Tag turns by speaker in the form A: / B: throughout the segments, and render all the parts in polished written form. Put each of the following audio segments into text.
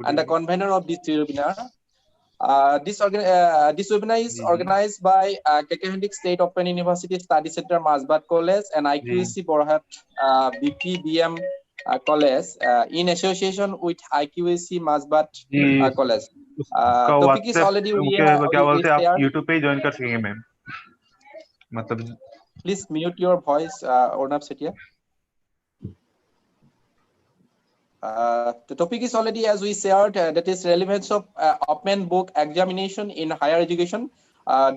A: and the convener of this webinar. This webinar is organized by KKHSOU State Open University Study Center, Mazbat College, and IQAC Borhat B.P.B.M College in association with IQAC Mazbat College. Topic is already we shared.
B: YouTube पे join कर सकेंगे ma'am. मतलब
A: Please mute your voice, Ornab Setia. The topic is already, as we shared, that is relevance of open book examination in higher education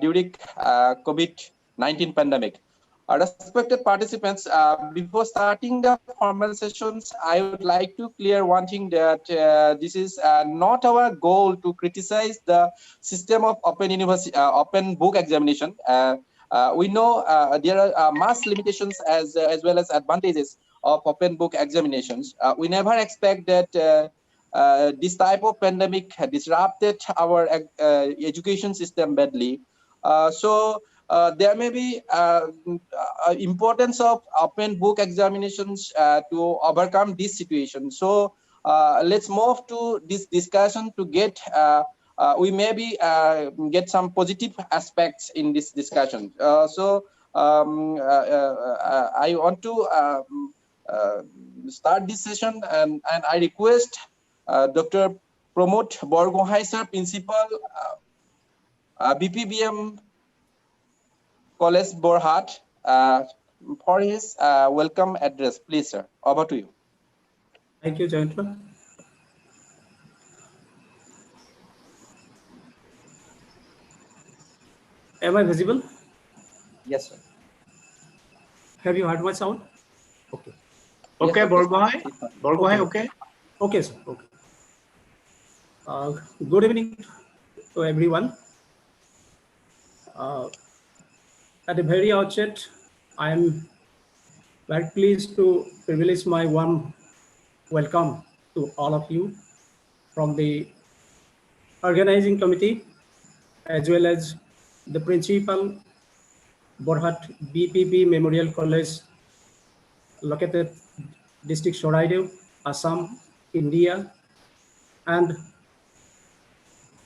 A: during COVID-19 pandemic. Respected participants, before starting the formal sessions, I would like to clear one thing, that this is not our goal to criticize the system of open book examination. We know there are mass limitations as well as advantages of open book examinations. We never expect that this type of pandemic disrupted our education system badly. So there may be importance of open book examinations to overcome this situation. So let's move to this discussion to get we maybe get some positive aspects in this discussion. So I want to start this session, and I request Dr. Pramod Borgohai, sir, Principal, B.P.B.M College Borhat, for his welcome address. Please, sir, over to you.
C: Thank you, Joanna. Am I visible?
A: Yes, sir.
C: Have you heard my sound? Okay.
B: Okay,
A: yes,
B: Borgohai, okay?
C: Okay, sir. Okay. Good evening to everyone. At the very outset, I am very pleased to privilege my warm welcome to all of you from the organizing committee, as well as the principal, Borhat B.P.B. Memorial College, located district Charaideo, Assam, India, and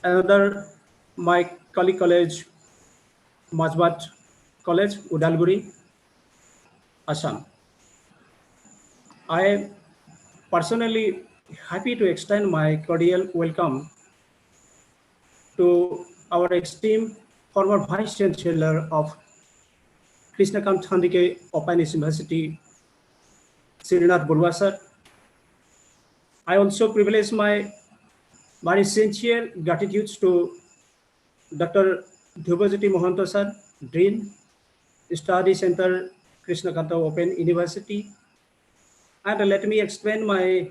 C: another my colleague college, Mazbat College, Udalguri, Assam. I am personally happy to extend my cordial welcome to our esteemed former Vice-Chancellor of Krishnakant Handike Open University, Srinath Baruah, sir. I also privilege my very sincere gratitude to Dr. Dibajiti Mohanta, sir, Dean, Study Center, Krishnakanta Open University. And let me extend my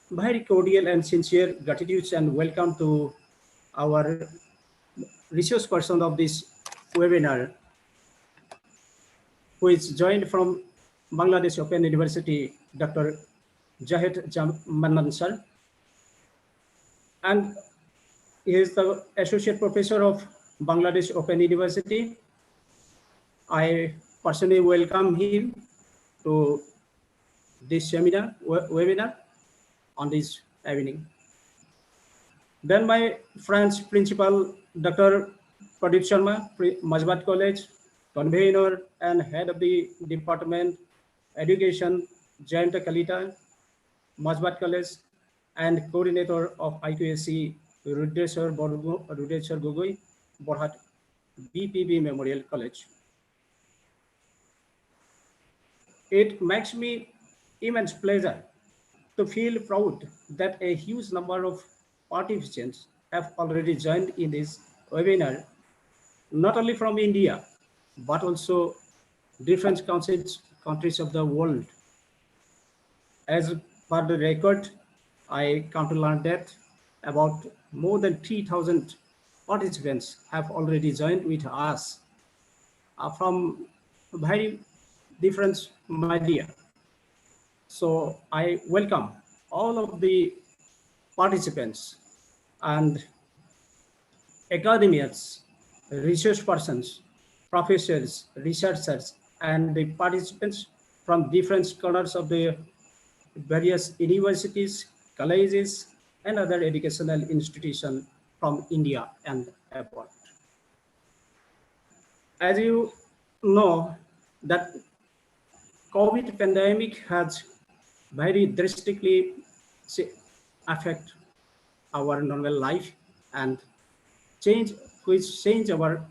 C: very cordial and sincere gratitude and welcome to our resource person of this webinar, who is joined from Bangladesh Open University, Dr. Zahed Mannan, sir. And he is the Associate Professor of Bangladesh Open University. I personally welcome him to this webinar on this evening. Then my French principal, Dr. Pradeep Sharma, Mazbat College, convener and head of the Department Education, Giant Kalita, Mazbat College, and coordinator of IQAC, Registrar Gogoi, Borhat B.P.B. Memorial College. It makes me immense pleasure to feel proud that a huge number of participants have already joined in this webinar, not only from India, but also different countries of the world. As per the record, I come to learn that about more than 3,000 participants have already joined with us from very different media. So I welcome all of the participants and academics, research persons, professors, researchers, and the participants from different corners of the various universities, colleges, and other educational institutions from India and abroad. As you know, that COVID pandemic has very drastically affect our normal life and change our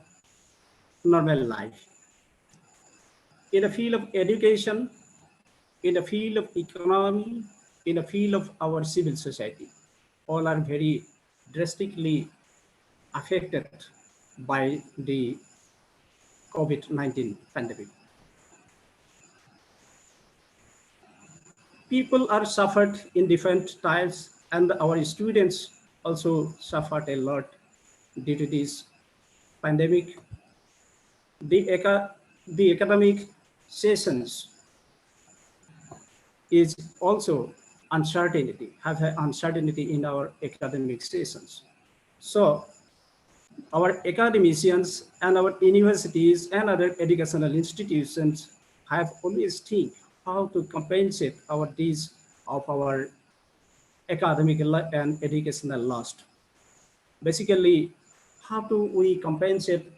C: normal life. In the field of education, in the field of economy, in the field of our civil society, all are very drastically affected by the COVID-19 pandemic. People are suffered in different times, and our students also suffered a lot due to this pandemic. The academic sessions is also uncertainty, have an uncertainty in our academic sessions. So our academicians and our universities and other educational institutions have always think how to compensate these of our academic and educational loss. Basically, how do we compensate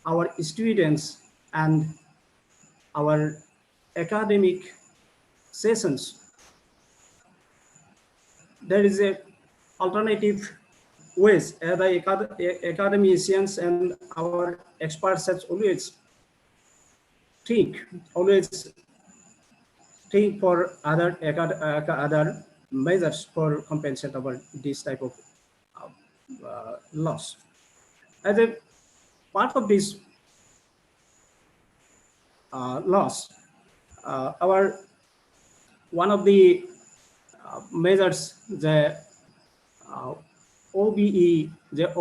C: our students and our academic sessions? There is a alternative ways. The academicians and our experts have always think for other measures for compensate our this type of loss. As a part of this loss, our one of the measures, the OBE, the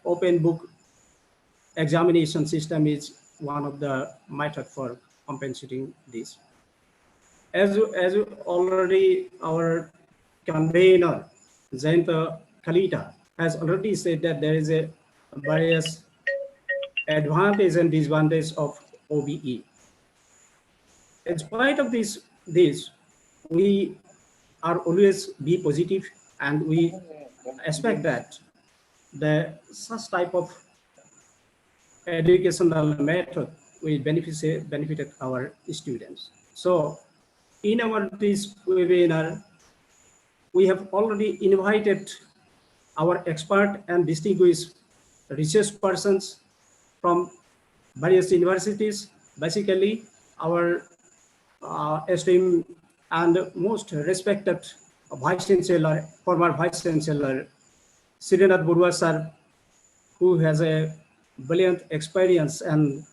C: open book examination system, is one of the method for compensating this. As already our convener Zahed Khalita has already said that there is a various advantage and disadvantage of OBE. In spite of this, we are always be positive, and we expect that such type of educational method will benefit our students. So in this webinar, we have already invited our expert and distinguished research persons from various universities. Basically, our esteemed and most respected Vice-Chancellor, former Vice-Chancellor Srinath Baruah sir, who has a brilliant experience and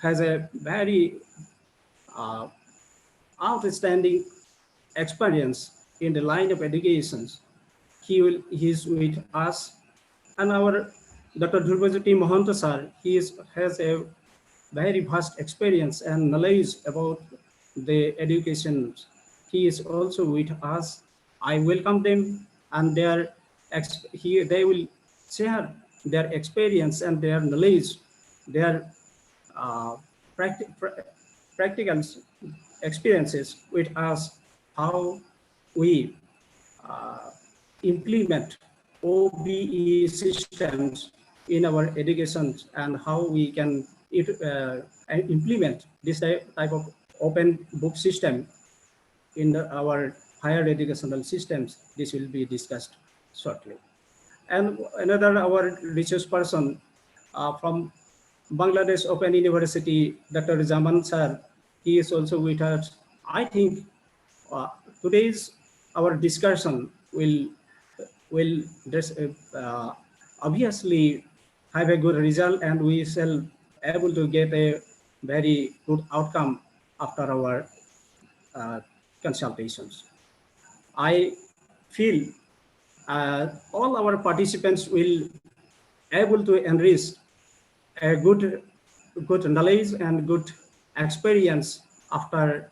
C: has a very outstanding experience in the line of education. He is with us, and our Dr. Dibajiti Mohanta sir, has a very vast experience and knowledge about the education. He is also with us. I welcome them, and they will share their experience and their knowledge, their practical experiences with us, how we implement OBE systems in our education, and how we can implement this type of open book system in our higher educational systems. This will be discussed shortly. And another, our research person from Bangladesh Open University, Dr. Zaman sir, he is also with us. I think today's our discussion will obviously have a good result, and we shall able to get a very good outcome after our consultations. I feel all our participants will able to enrich a good knowledge and good experience after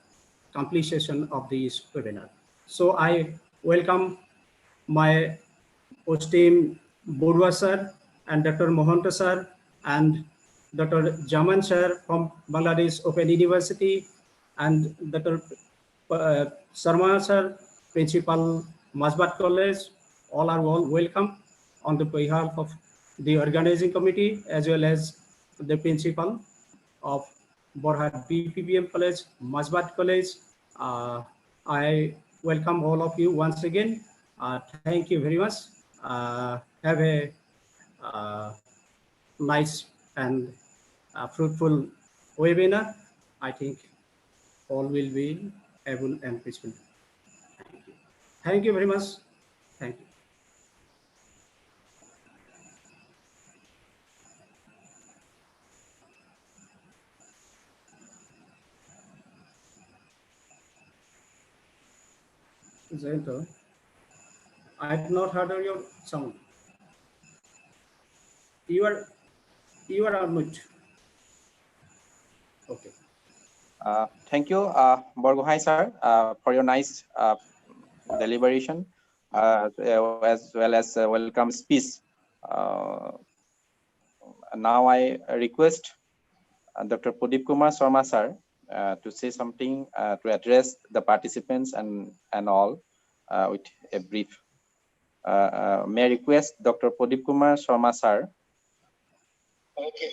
C: completion of this webinar. So I welcome my esteemed Baruah sir and Dr. Mohanta sir and Dr. Jaman sir from Bangladesh Open University, and Dr. Sharma sir, Principal Mazbat College, all are welcome on the behalf of the organizing committee as well as the principal of Borhat B.P.B.M College, Mazbat College. I welcome all of you once again. Thank you very much. Have a nice and fruitful webinar. I think all will be able and peaceful. Thank you. Thank you very much. Thank you. Zahed, I have not heard of your sound. You are on mute. Okay.
A: Thank you, Baruah sir, for your nice deliberation, as well as welcome speech. Now I request Dr. Pradip Kumar Sharma sir to say something to address the participants and all with a brief. May I request Dr. Pradip Kumar Sharma sir?
D: Okay.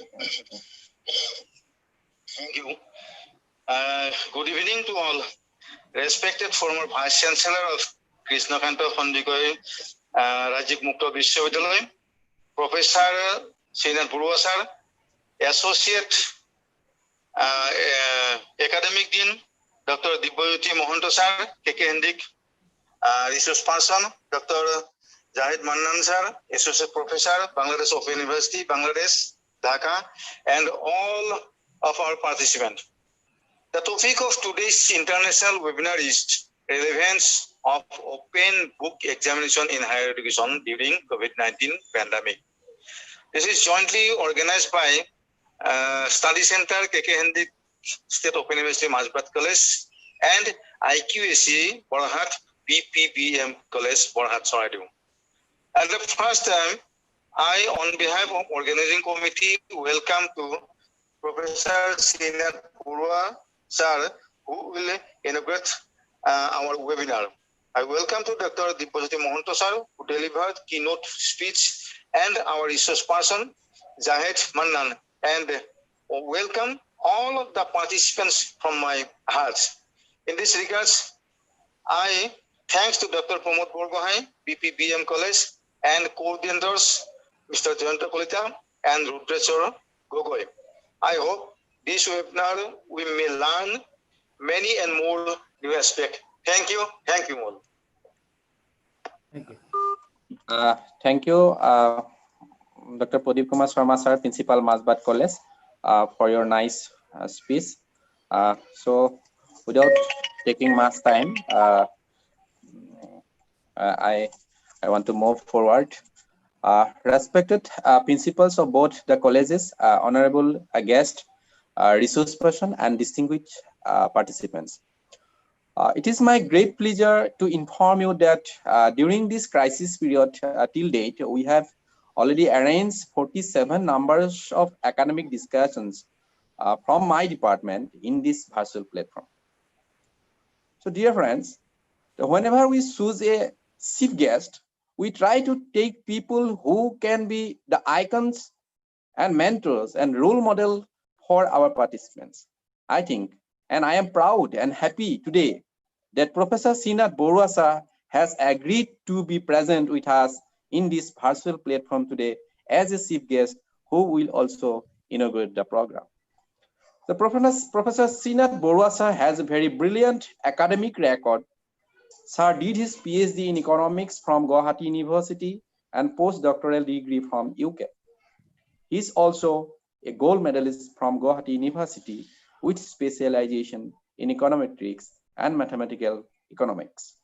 D: Thank you. Good evening to all. Respected former Vice-Chancellor of Krishnakanta Khandikoy Rajik Mukta Vishwavidyalaya, Professor Srinath Baruah sir, Associate Academic Dean Dr. Dibajiti Mohanta sir, KKHSOU Research Person, Dr. Zahed Mannan sir, Associate Professor, Bangladesh Open University, Bangladesh, Dhaka, and all of our participants. The topic of today's international webinar is relevance of open book examination in higher education during COVID-19 pandemic. This is jointly organized by Study Center, KKHSOU State Open University, Mazbat College, and IQAC, Borhat, B.P.B.M College, Borhat, Charaideo. At the first time, I, on behalf of organizing committee, welcome to Professor Srinath Baruah sir, who will inaugurate our webinar. I welcome to Dr. Dibajiti Mohanka sir, who delivered keynote speech, and our resource person, Zahed Mannan, and welcome all of the participants from my heart. In this regards, I thanks to Dr. Pramod Borgohain, B.P.B.M College, and coordinators, Mr. Joanna and Rudrachar Gogoi. I hope this webinar we may learn many and more new aspects. Thank you all.
C: Thank you.
A: Thank you, Dr. Pradip Kumar Sharma sir, Principal Mazbat College, for your nice speech. So, without taking much time, I want to move forward. Respected principals of both the colleges, honorable guest, resource person, and distinguished participants. It is my great pleasure to inform you that during this crisis period till date, we have already arranged 47 numbers of academic discussions from my department in this virtual platform. So dear friends, whenever we choose a chief guest, we try to take people who can be the icons and mentors and role model for our participants. I think, and I am proud and happy today that Professor Srinath Baruah sir has agreed to be present with us in this virtual platform today as a chief guest who will also inaugurate the program. The Professor Srinath Baruah sir has a very brilliant academic record. Sir did his PhD in economics from Guwahati University and postdoctoral degree from UK. He is also a gold medalist from Guwahati University with specialization in econometrics and mathematical economics.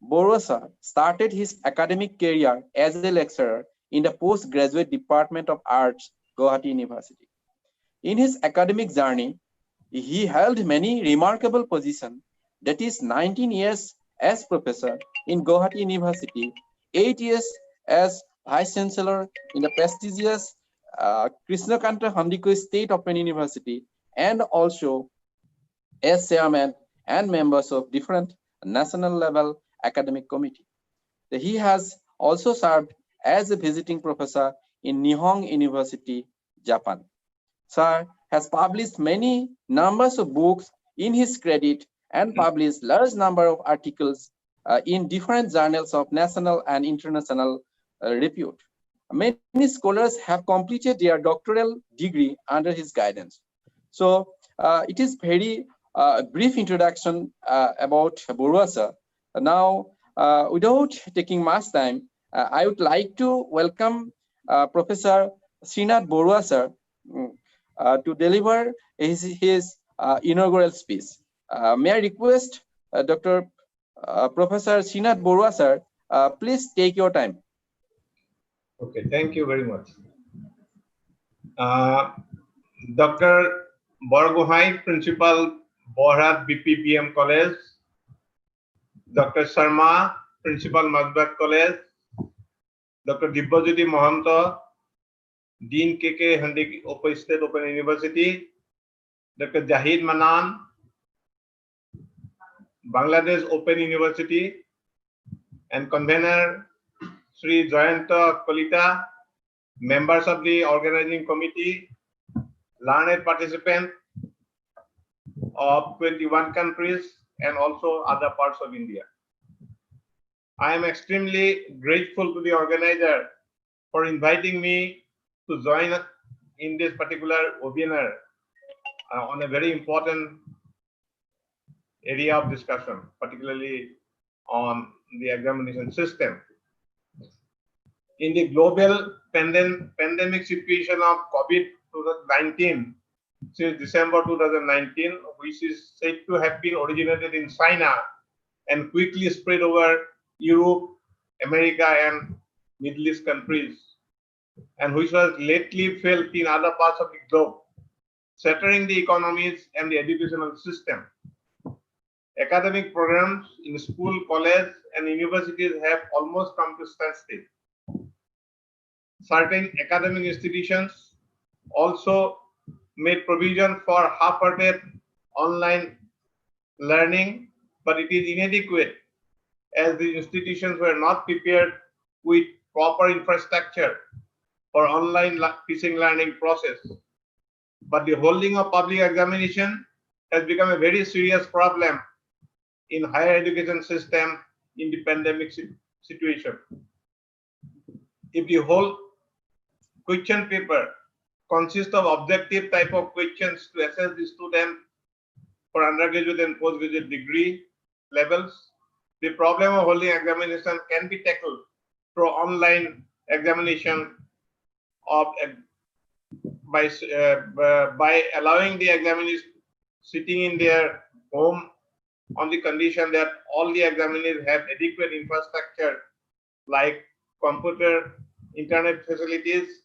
A: Baruah sir started his academic career as a lecturer in the postgraduate department of arts, Guwahati University. In his academic journey, he held many remarkable positions, that is 19 years as professor in Guwahati University, 8 years as Vice-Chancellor in the prestigious Krishnakanta Khandikoy State Open University, and also as chairman and members of different national level academic committee. He has also served as a visiting professor in Nihon University, Japan. Sir has published many numbers of books in his credit and published large number of articles in different journals of national and international repute. Many scholars have completed their doctoral degree under his guidance. So it is very brief introduction about Baruah sir. Now, without taking much time, I would like to welcome Professor Srinath Baruah sir to deliver his inaugural speech. May I request Dr. Professor Srinath Baruah sir, please take your time.
E: Okay, thank you very much. Dr. Baruah, Principal, Borhat B.P.B.M College. Dr. Sharma, Principal, Mazbat College. Dr. Dibajiti Mohanta, Dean KKHSOU State Open University. Dr. Zahed Mannan, Bangladesh Open University, and convener Sri Joanna Kolita, members of the organizing committee, learned participants of 21 countries and also other parts of India. I am extremely grateful to the organizer for inviting me to join in this particular webinar on a very important area of discussion, particularly on the examination system. In the global pandemic situation of COVID-19 since December 2019, which is said to have been originated in China and quickly spread over Europe, America, and Middle East countries, and which was lately felt in other parts of the globe, shattering the economies and the educational system. Academic programs in school, college, and universities have almost come to standstill. Certain academic institutions also made provision for half-hearted online learning, but it is inadequate as the institutions were not prepared with proper infrastructure for online teaching learning process. But the holding of public examination has become a very serious problem in higher education system in the pandemic situation. If the whole question paper consists of objective type of questions to assess the student for undergraduate and postgraduate degree levels, the problem of holding examination can be tackled through online examination of by allowing the examiners sitting in their home on the condition that all the examiners have adequate infrastructure like computer, internet facilities,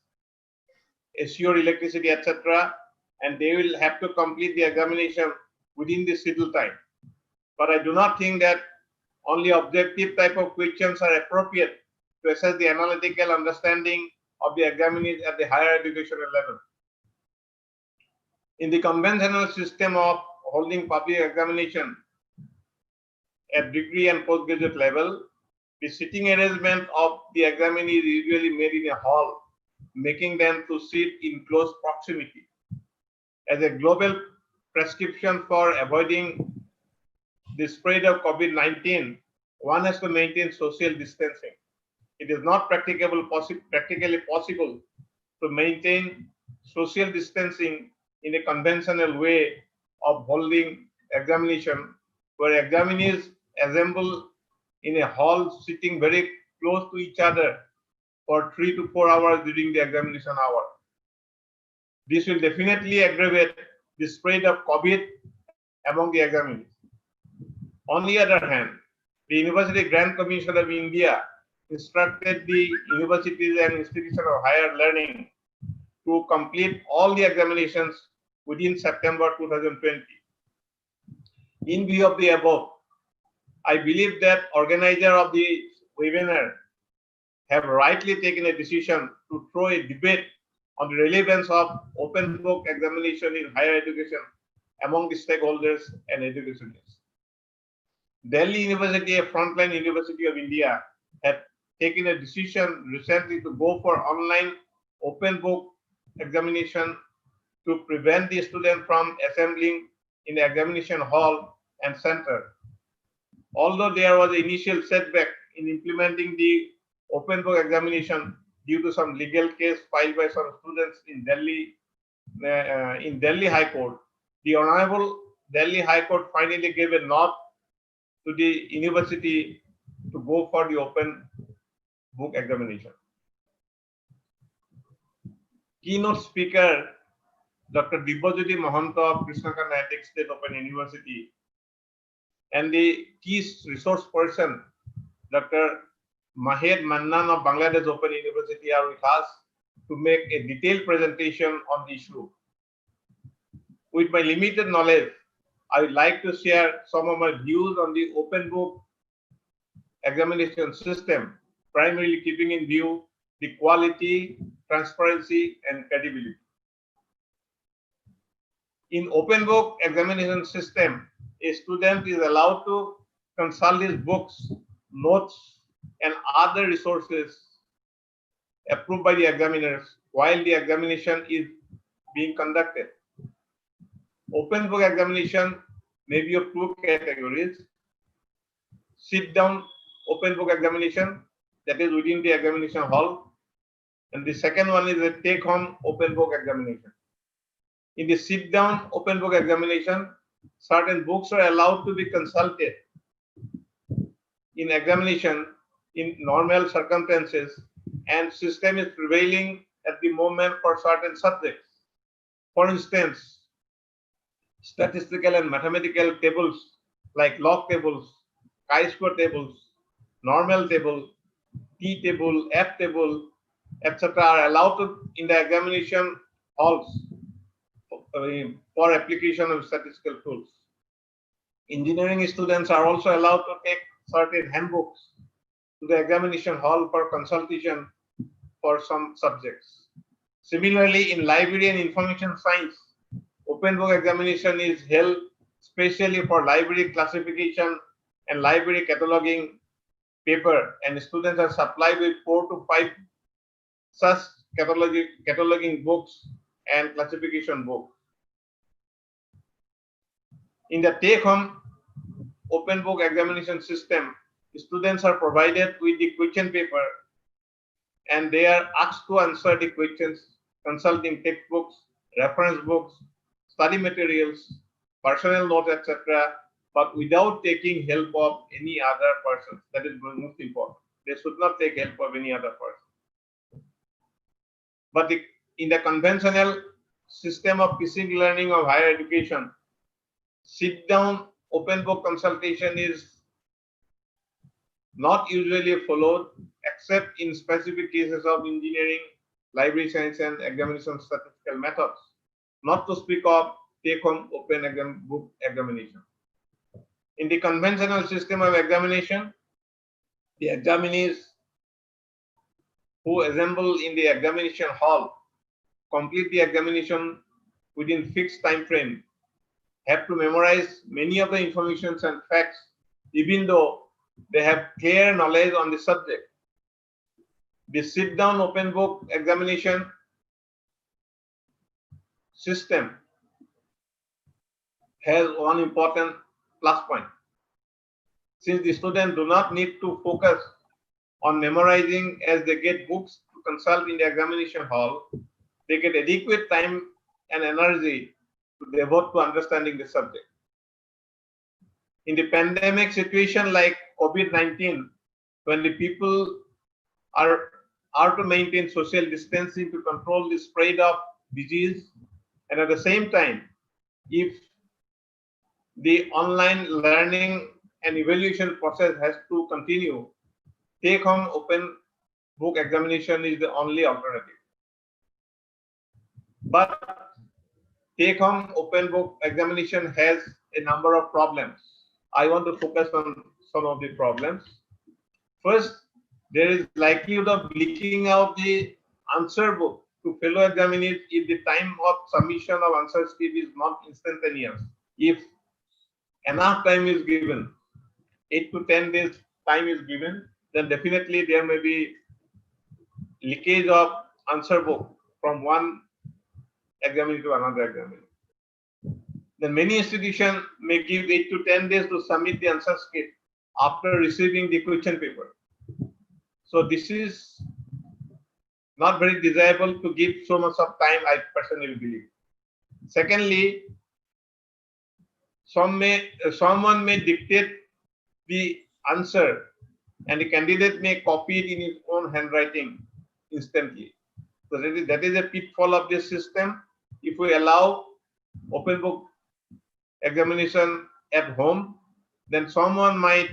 E: assured electricity, etc., and they will have to complete the examination within the scheduled time. But I do not think that only objective type of questions are appropriate to assess the analytical understanding of the examiners at the higher educational level. In the conventional system of holding public examination at degree and postgraduate level, the sitting arrangement of the examinee is usually made in a hall, making them to sit in close proximity. As a global prescription for avoiding the spread of COVID-19, one has to maintain social distancing. It is not practically possible to maintain social distancing in a conventional way of holding examination, where examinees assemble in a hall sitting very close to each other for 3 to 4 hours during the examination hour. This will definitely aggravate the spread of COVID among the examiners. On the other hand, the University Grant Commission of India instructed the universities and institutions of higher learning to complete all the examinations within September 2020. In view of the above, I believe that organizer of the webinar have rightly taken a decision to throw a debate on the relevance of open book examination in higher education among the stakeholders and educationists. Delhi University, a frontline university of India, had taken a decision recently to go for online open book examination to prevent the student from assembling in the examination hall and center. Although there was an initial setback in implementing the open book examination due to some legal case filed by some students in Delhi High Court, the Honorable Delhi High Court finally gave a nod to the university to go for the open book examination. Keynote speaker Dr. Dibajiti Mahanta of Karnataka State Open University and the key resource person Dr. Mannan of Bangladesh Open University are with us to make a detailed presentation on the issue. With my limited knowledge, I would like to share some of my views on the open book examination system, primarily keeping in view the quality, transparency, and credibility. In open book examination system, a student is allowed to consult his books, notes, and other resources approved by the examiners while the examination is being conducted. Open book examination may be of two categories: sit-down open book examination, that is within the examination hall, and the second one is a take-home open book examination. In the sit-down open book examination, certain books are allowed to be consulted in examination in normal circumstances, and system is prevailing at the moment for certain subjects. For instance, statistical and mathematical tables like log tables, chi-square tables, normal table, T table, F table, etc. are allowed to in the examination halls for application of statistical tools. Engineering students are also allowed to take certain handbooks to the examination hall for consultation for some subjects. Similarly, in library and information science, open book examination is held specially for library classification and library cataloging paper, and students are supplied with 4 to 5 such cataloging books and classification books. In the take-home open book examination system, students are provided with the question paper and they are asked to answer the questions, consulting textbooks, reference books, study materials, personal notes, etc., but without taking help of any other person. That is most important. They should not take help of any other person. But in the conventional system of teaching learning of higher education, sit-down open book consultation is not usually followed except in specific cases of engineering, library science, and examination statistical methods, not to speak of take-home open book examination. In the conventional system of examination, the examinees who assemble in the examination hall complete the examination within fixed time frame, have to memorize many of the informations and facts, even though they have clear knowledge on the subject. The sit-down open book examination system has one important plus point. Since the students do not need to focus on memorizing as they get books to consult in the examination hall, they get adequate time and energy to devote to understanding the subject. In the pandemic situation like COVID-19, when the people are to maintain social distancing to control the spread of disease, and at the same time, if the online learning and evaluation process has to continue, take-home open book examination is the only alternative. But take-home open book examination has a number of problems. I want to focus on some of the problems. First, there is likelihood of leaking out the answer book to fellow examiners if the time of submission of answer script is not instantaneous. If enough time is given, 8 to 10 days time is given, then definitely there may be leakage of answer book from one examiner to another examiner. Then many institutions may give 8 to 10 days to submit the answer script after receiving the question paper. So this is not very desirable to give so much of time, I personally believe. Secondly, someone may dictate the answer and the candidate may copy it in his own handwriting instantly. So that is a pitfall of this system. If we allow open book examination at home, then someone might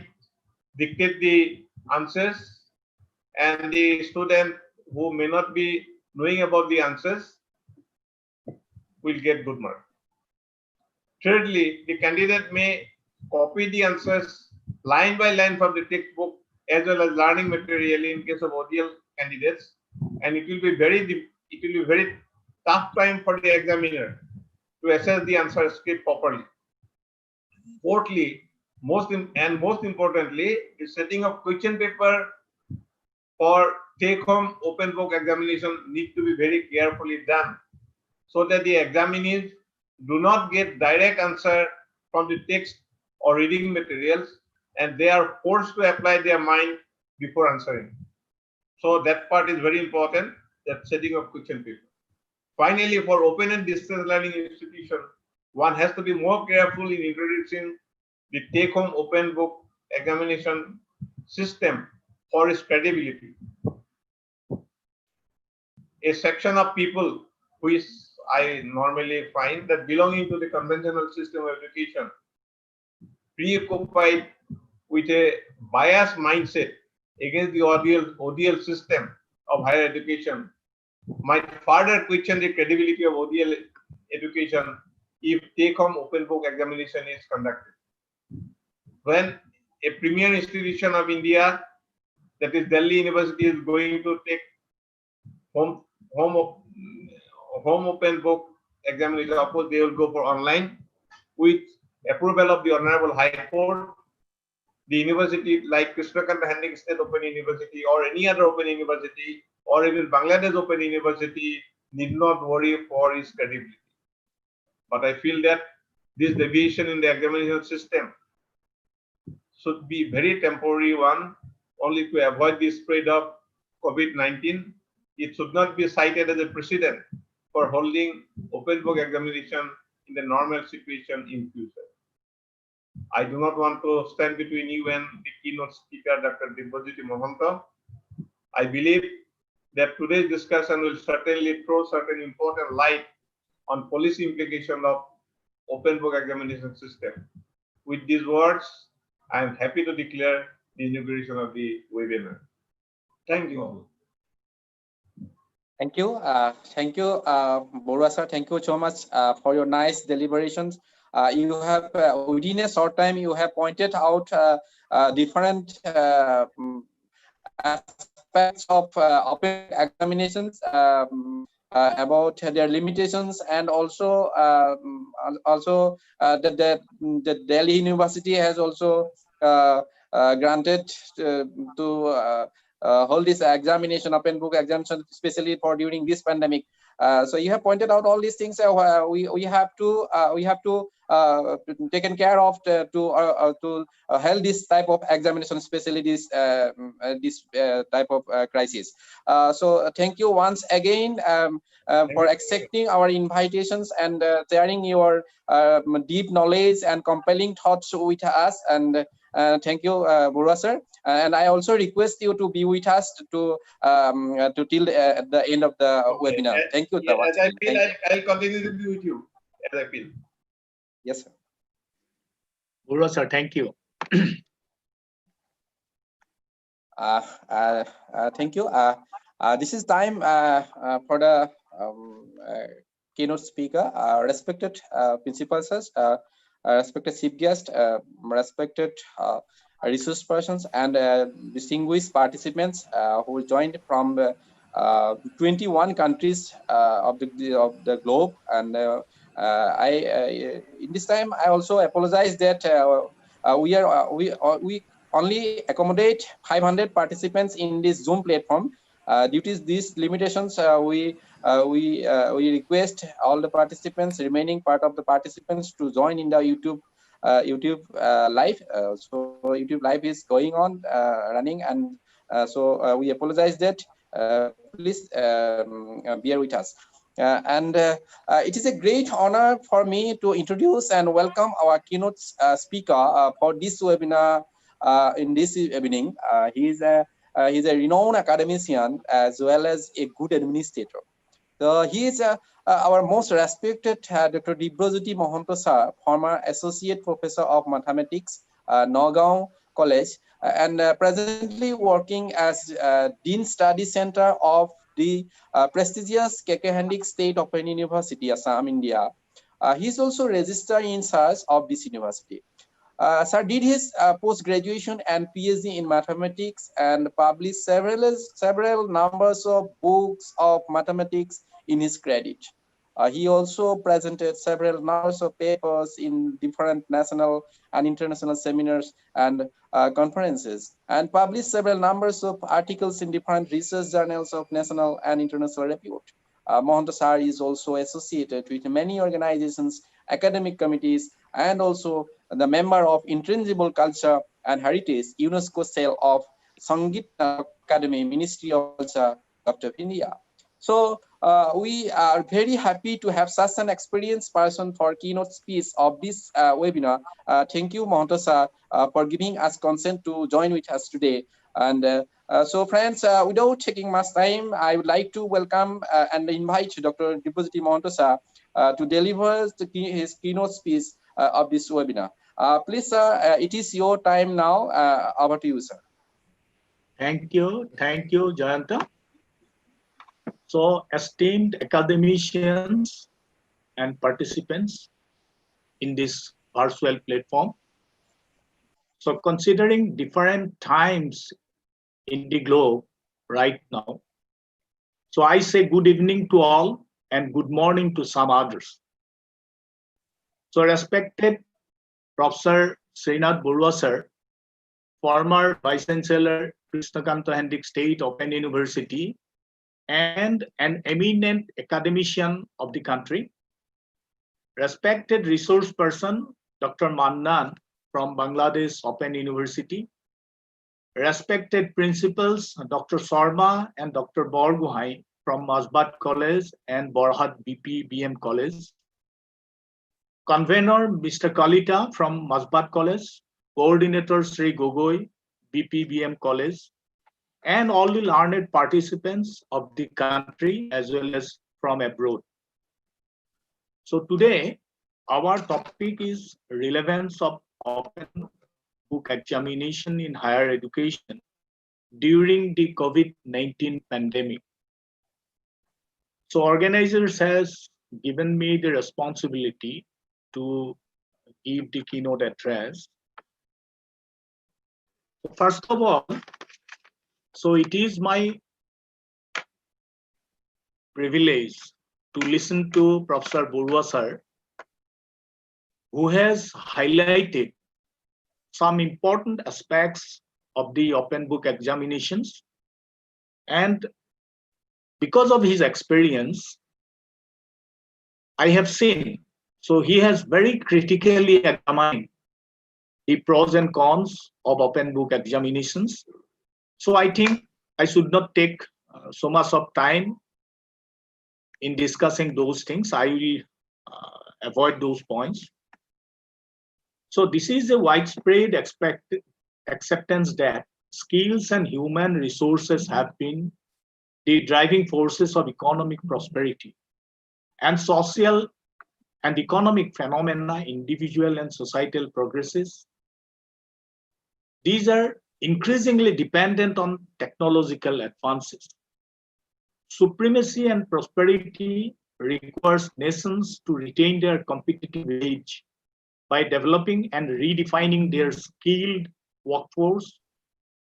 E: dictate the answers and the student who may not be knowing about the answers will get good mark. Thirdly, the candidate may copy the answers line by line from the textbook as well as learning material in case of ODL candidates, and it will be very tough time for the examiner to assess the answer script properly. Fourthly, most importantly, the setting of question paper for take-home open book examination need to be very carefully done so that the examinees do not get direct answer from the text or reading materials and they are forced to apply their mind before answering. So that part is very important, that setting of question paper. Finally, for open and distance learning institution, one has to be more careful in introducing the take-home open book examination system for its credibility. A section of people which I normally find that belonging to the conventional system of education, preoccupied with a biased mindset against the ODL system of higher education, might further question the credibility of ODL education if take-home open book examination is conducted. When a premier institution of India, that is Delhi University, is going to take home open book examination, of course they will go for online with approval of the Honorable High Court. The university like Krishnakanta Handing State Open University or any other open university or even Bangladesh Open University need not worry for its credibility. But I feel that this deviation in the examination system should be very temporary one, only to avoid the spread of COVID-19. It should not be cited as a precedent for holding open book examination in the normal situation in future. I do not want to stand between you and the keynote speaker, Dr. Dibajiti Mohanka. I believe that today's discussion will certainly throw certain important light on policy implication of open book examination system. With these words, I am happy to declare the inauguration of the webinar. Thank you.
A: Thank you. Thank you, Baruah sir. Thank you so much for your nice deliberations. You have, within a short time, you have pointed out different aspects of open examinations, about their limitations, and also that the Delhi University has also granted to hold this examination, open book examination, especially for during this pandemic. So you have pointed out all these things. We have to taken care of to hold this type of examination, especially this type of crisis. So thank you once again for accepting our invitations and sharing your deep knowledge and compelling thoughts with us. And thank you, Baruah sir. And I also request you to be with us to till the end of the webinar. Thank you.
E: Yeah, as I feel, I'll continue to be with you as I feel.
A: Yes, sir.
F: Baruah sir, thank you.
A: Thank you. This is time for the keynote speaker, respected principals, respected chief guest, respected resource persons, and distinguished participants who joined from 21 countries of the globe. And in this time, I also apologize that we only accommodate 500 participants in this Zoom platform. Due to these limitations, we request all the participants, remaining part of the participants, to join in the YouTube live. So YouTube live is going on, running, and so we apologize that. Please bear with us. It is a great honor for me to introduce and welcome our keynote speaker for this webinar. In this evening, he's a renowned academician as well as a good administrator. So he is our most respected Dr. Dibajiti Mohanta sir, former Associate Professor of Mathematics, Nagaon College, and presently working as Dean Study Center of the prestigious KKHSOU State Open University, Assam, India. He is also Registrar in charge of this university. Sir did his post-graduation and PhD in mathematics and published several numbers of books of mathematics in his credit. He also presented several numbers of papers in different national and international seminars and conferences, and published several numbers of articles in different research journals of national and international repute. Mohanta sir is also associated with many organizations, academic committees, and also the member of Intrinsible Culture and Heritage, UNESCO cell of Sangeet Academy, Ministry of Culture, Dr. India. So we are very happy to have such an experienced person for keynote speech of this webinar. Thank you, Mohanta sir, for giving us consent to join with us today. And so friends, without taking much time, I would like to welcome and invite Dr. Dibajiti Mohanta sir to deliver his keynote speech of this webinar. Please, sir, it is your time now. Over to you, sir.
F: Thank you, Joanna. So, esteemed academicians and participants in this virtual platform. So, considering different times in the globe right now, so I say good evening to all and good morning to some others. So, respected Professor Srinath Baruah sir, former Vice-Chancellor Krishnakanta State Open University, and an eminent academician of the country, respected resource person Dr. Mannan from Bangladesh Open University, respected principals Dr. Sharma and Dr. Borhat from Mazbat College and Borhat B.P.B.M College, convener Mr. Kalita from Mazbat College, coordinator Sri Gogoi, B.P.B.M College, and all the learned participants of the country as well as from abroad. So today, our topic is relevance of open book examination in higher education during the COVID-19 pandemic. So organizers has given me the responsibility to give the keynote address. First of all, so it is my privilege to listen to Professor Baruah sir, who has highlighted some important aspects of the open book examinations. And because of his experience, I have seen, so he has very critically examined the pros and cons of open book examinations. So I think I should not take so much of time in discussing those things. I will avoid those points. So this is a widespread acceptance that skills and human resources have been the driving forces of economic prosperity, and social and economic phenomena, individual and societal progresses. These are increasingly dependent on technological advances. Supremacy and prosperity requires nations to retain their competitive edge by developing and redefining their skilled workforce,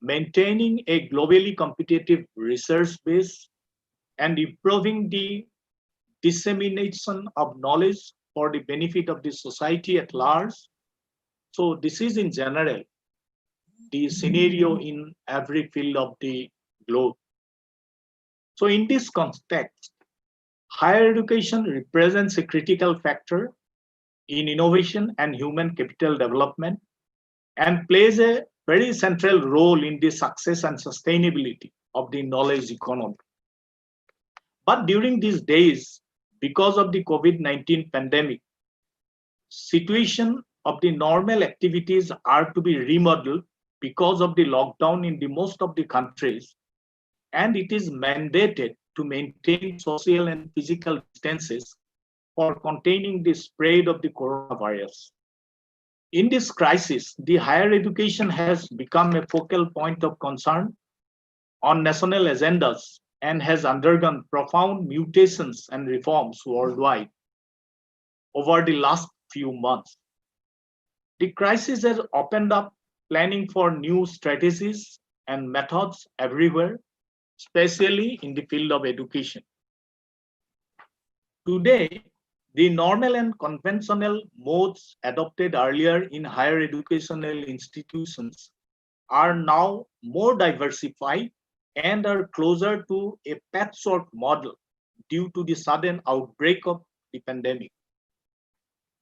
F: maintaining a globally competitive research base, and improving the dissemination of knowledge for the benefit of the society at large. So this is in general. the scenario in every field of the globe. So in this context, higher education represents a critical factor in innovation and human capital development and plays a very central role in the success and sustainability of the knowledge economy. But during these days, because of the COVID-19 pandemic, situation of the normal activities are to be remodeled because of the lockdown in the most of the countries, and it is mandated to maintain social and physical distances for containing the spread of the coronavirus. In this crisis, the higher education has become a focal point of concern on national agendas and has undergone profound mutations and reforms worldwide over the last few months. The crisis has opened up planning for new strategies and methods everywhere, especially in the field of education. Today, the normal and conventional modes adopted earlier in higher educational institutions are now more diversified and are closer to a patchwork model due to the sudden outbreak of the pandemic.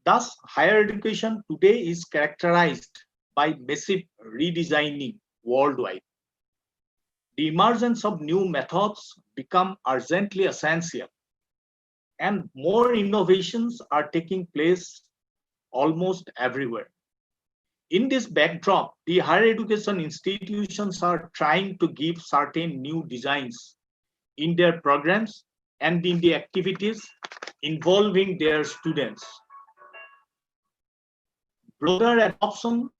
F: Thus, higher education today is characterized by massive redesigning worldwide. The emergence of new methods become urgently essential, and more innovations are taking place almost everywhere. In this backdrop, the higher education institutions are trying to give certain new designs in their programs and in the activities involving their students. Broader adoption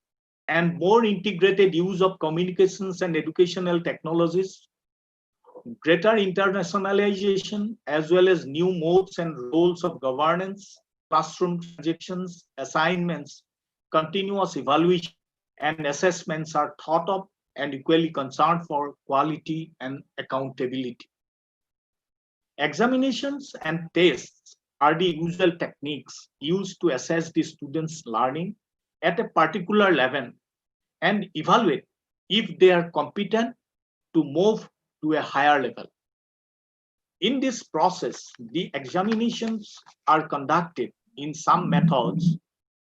F: and more integrated use of communications and educational technologies, greater internationalization, as well as new modes and roles of governance, classroom transactions, assignments, continuous evaluation, and assessments are thought of and equally concerned for quality and accountability. Examinations and tests are the usual techniques used to assess the students' learning at a particular level and evaluate if they are competent to move to a higher level. In this process, the examinations are conducted in some methods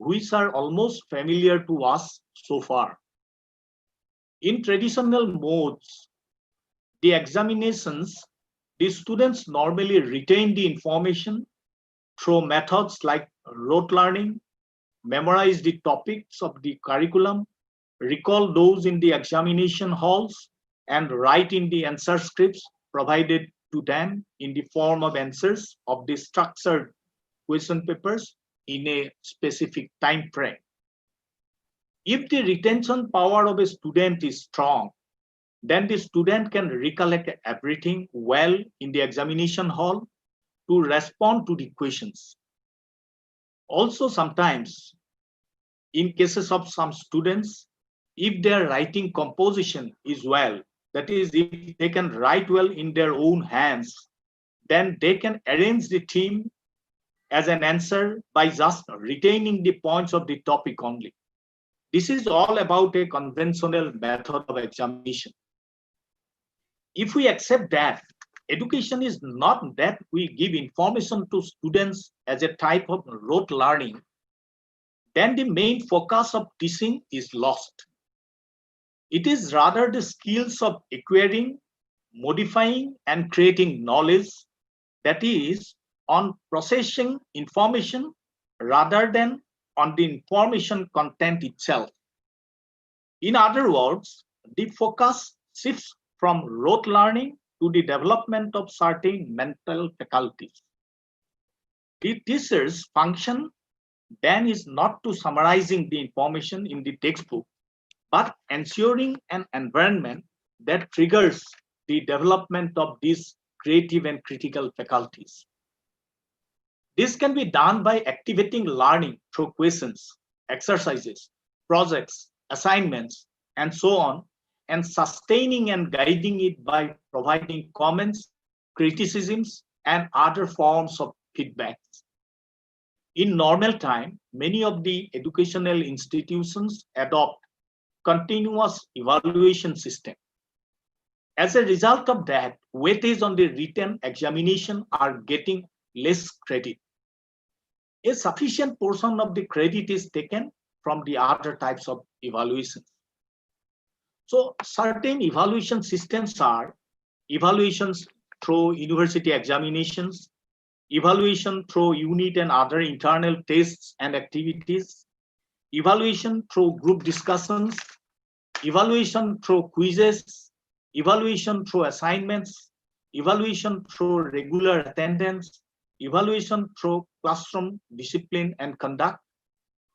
F: which are almost familiar to us so far. In traditional modes, the examinations, the students normally retain the information through methods like rote learning, memorize the topics of the curriculum, recall those in the examination halls, and write in the answer scripts provided to them in the form of answers of the structured question papers in a specific time frame. If the retention power of a student is strong, then the student can recollect everything well in the examination hall to respond to the questions. Also, sometimes, in cases of some students, if their writing composition is well, that is, if they can write well in their own hands, then they can arrange the theme as an answer by just retaining the points of the topic only. This is all about a conventional method of examination. If we accept that education is not that we give information to students as a type of rote learning, then the main focus of teaching is lost. It is rather the skills of acquiring, modifying, and creating knowledge, that is, on processing information rather than on the information content itself. In other words, the focus shifts from rote learning to the development of certain mental faculties. The teacher's function then is not to summarizing the information in the textbook, but ensuring an environment that triggers the development of these creative and critical faculties. This can be done by activating learning through questions, exercises, projects, assignments, and so on, and sustaining and guiding it by providing comments, criticisms, and other forms of feedbacks. In normal time, many of the educational institutions adopt continuous evaluation system. As a result of that, weightage on the written examination are getting less credit. A sufficient portion of the credit is taken from the other types of evaluations. So certain evaluation systems are evaluations through university examinations, evaluation through unit and other internal tests and activities, evaluation through group discussions, evaluation through quizzes, evaluation through assignments, evaluation through regular attendance, evaluation through classroom discipline and conduct,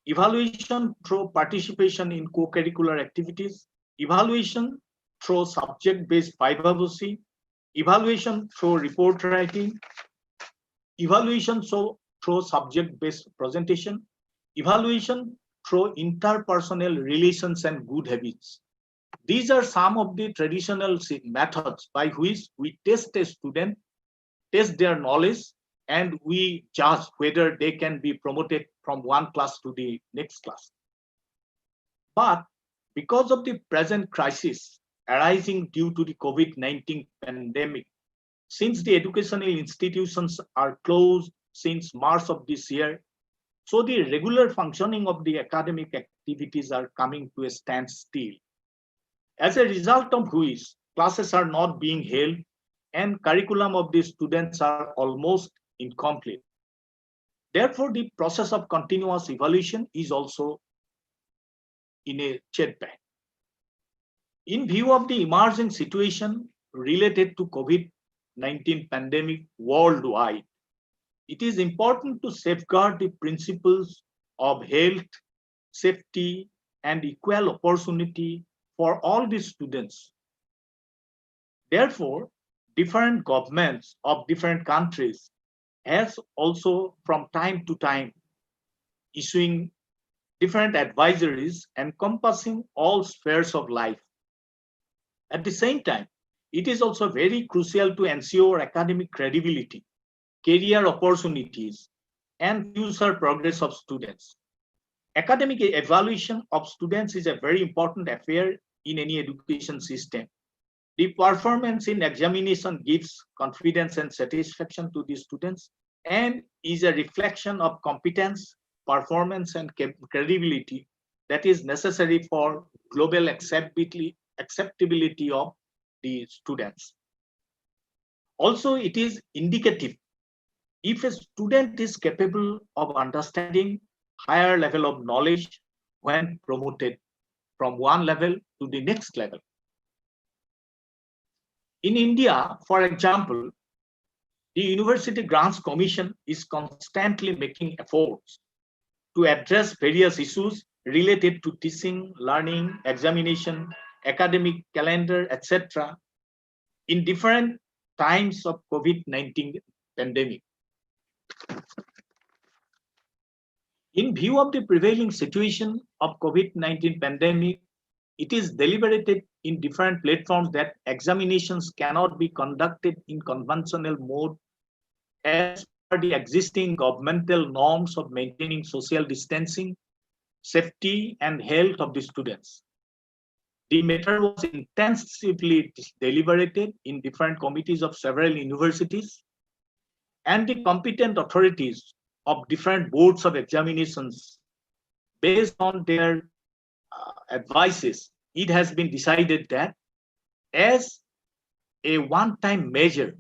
F: evaluation through participation in co-curricular activities, evaluation through subject-based pedagogy, evaluation through report writing, evaluation through subject-based presentation, evaluation through interpersonal relations and good habits. These are some of the traditional methods by which we test a student, test their knowledge, and we judge whether they can be promoted from one class to the next class. But because of the present crisis arising due to the COVID-19 pandemic, since the educational institutions are closed since March of this year, so the regular functioning of the academic activities are coming to a standstill. As a result of which, classes are not being held and curriculum of the students are almost incomplete. Therefore, the process of continuous evaluation is also in a setback. In view of the emerging situation related to COVID-19 pandemic worldwide, it is important to safeguard the principles of health, safety, and equal opportunity for all the students. Therefore, different governments of different countries has also from time to time issuing different advisories encompassing all spheres of life. At the same time, it is also very crucial to ensure academic credibility, career opportunities, and future progress of students. Academic evaluation of students is a very important affair in any education system. The performance in examination gives confidence and satisfaction to the students and is a reflection of competence, performance, and credibility that is necessary for global acceptability of the students. Also, it is indicative if a student is capable of understanding higher level of knowledge when promoted from one level to the next level. In India, for example, the University Grants Commission is constantly making efforts to address various issues related to teaching, learning, examination, academic calendar, etc. in different times of COVID-19 pandemic. In view of the prevailing situation of COVID-19 pandemic, it is deliberated in different platforms that examinations cannot be conducted in conventional mode as per the existing governmental norms of maintaining social distancing, safety, and health of the students. The matter was intensively deliberated in different committees of several universities, and the competent authorities of different boards of examinations, based on their advices, it has been decided that as a one-time measure,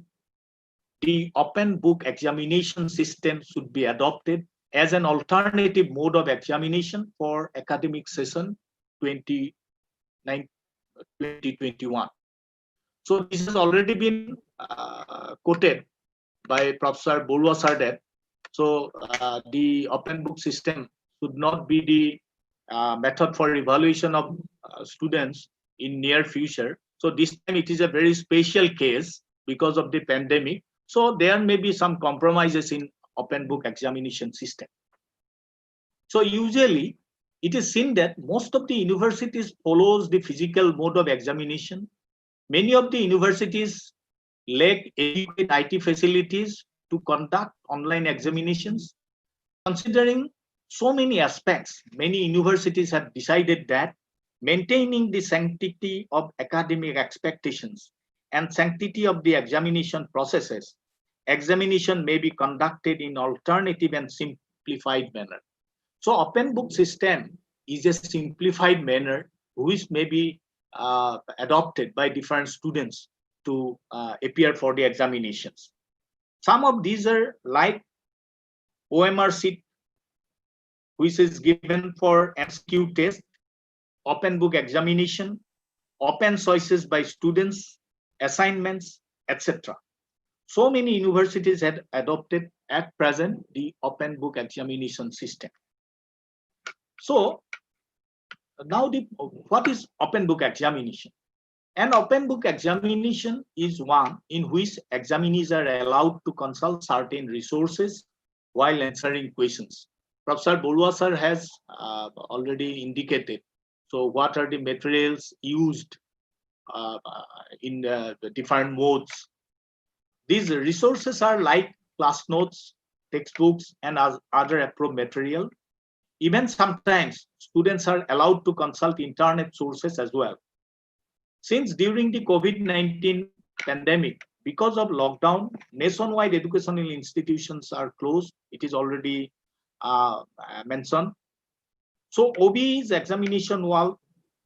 F: the open book examination system should be adopted as an alternative mode of examination for academic session 2021. So this has already been quoted by Professor Baruah sir that so the open book system should not be the method for evaluation of students in near future. So this time it is a very special case because of the pandemic. So there may be some compromises in open book examination system. So usually it is seen that most of the universities follows the physical mode of examination. Many of the universities lack adequate IT facilities to conduct online examinations. Considering so many aspects, many universities have decided that maintaining the sanctity of academic expectations and sanctity of the examination processes, examination may be conducted in alternative and simplified manner. So open book system is a simplified manner which may be adopted by different students to appear for the examinations. Some of these are like OMR sheet, which is given for MCQ test, open book examination, open choices by students, assignments, etc. So many universities had adopted at present the open book examination system. So now what is open book examination? An open book examination is one in which examinees are allowed to consult certain resources while answering questions. Professor Baruah sir has already indicated. So what are the materials used in the different modes? These resources are like class notes, textbooks, and other approved material. Even sometimes students are allowed to consult internet sources as well. Since during the COVID-19 pandemic, because of lockdown, nationwide educational institutions are closed. It is already mentioned. So OBE's examination wall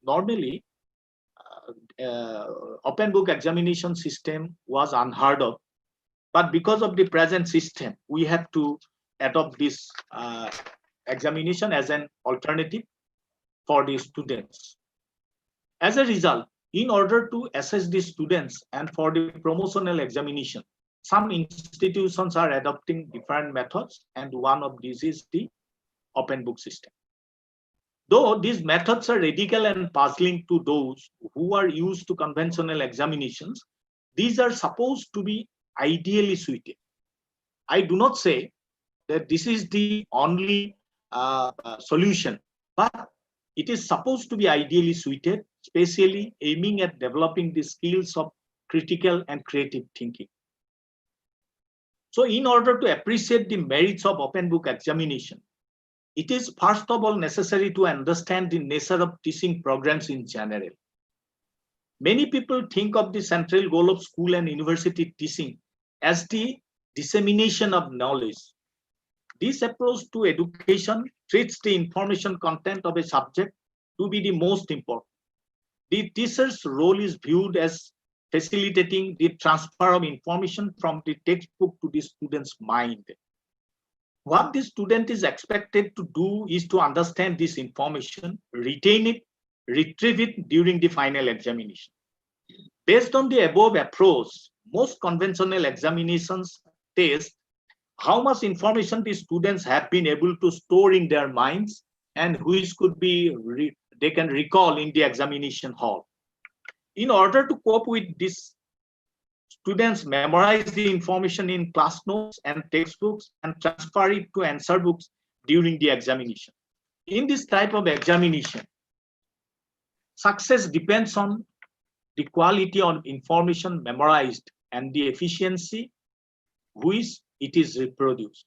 F: normally open book examination system was unheard of. But because of the present system, we have to adopt this examination as an alternative for the students. As a result, in order to assess the students and for the promotional examination, some institutions are adopting different methods, and one of these is the open book system. Though these methods are radical and puzzling to those who are used to conventional examinations, these are supposed to be ideally suited. I do not say that this is the only solution, but it is supposed to be ideally suited, especially aiming at developing the skills of critical and creative thinking. So in order to appreciate the merits of open book examination, it is first of all necessary to understand the nature of teaching programs in general. Many people think of the central goal of school and university teaching as the dissemination of knowledge. This approach to education treats the information content of a subject to be the most important. The teacher's role is viewed as facilitating the transfer of information from the textbook to the student's mind. What the student is expected to do is to understand this information, retain it, retrieve it during the final examination. Based on the above approach, most conventional examinations test how much information the students have been able to store in their minds and which could be they can recall in the examination hall. In order to cope with this, students memorize the information in class notes and textbooks and transfer it to answer books during the examination. In this type of examination, success depends on the quality of information memorized and the efficiency which it is reproduced.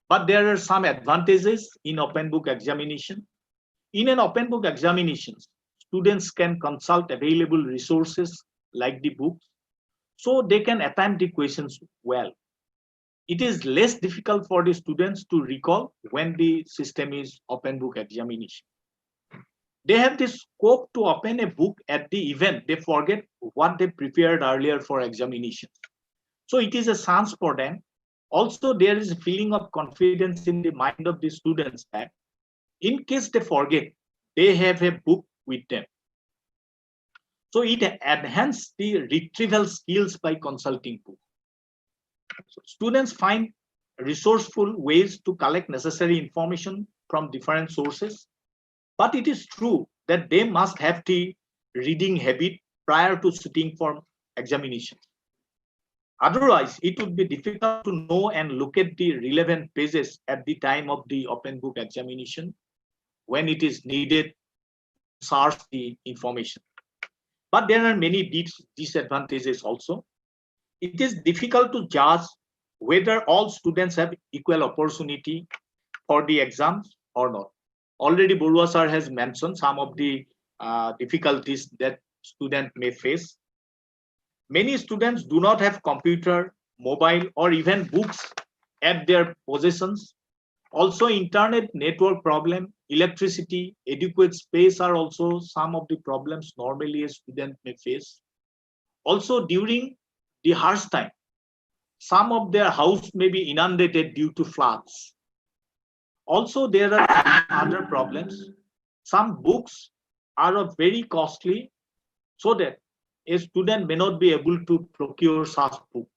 F: But there are some advantages in open book examination. In an open book examination, students can consult available resources like the books, so they can attempt the questions well. It is less difficult for the students to recall when the system is open book examination. They have the scope to open a book at the event. They forget what they prepared earlier for examination. So it is a chance for them. Also, there is a feeling of confidence in the mind of the students that in case they forget, they have a book with them. So it enhances the retrieval skills by consulting books. So students find resourceful ways to collect necessary information from different sources. But it is true that they must have the reading habit prior to sitting for examination. Otherwise, it would be difficult to know and look at the relevant pages at the time of the open book examination when it is needed to search the information. But there are many disadvantages also. It is difficult to judge whether all students have equal opportunity for the exams or not. already Baruah sir has mentioned some of the difficulties that students may face. Many students do not have computer, mobile, or even books at their possessions. Also, internet network problem, electricity, adequate space are also some of the problems normally a student may face. Also, during the harsh time, some of their house may be inundated due to floods. Also, there are other problems. Some books are of very costly, so that a student may not be able to procure such books.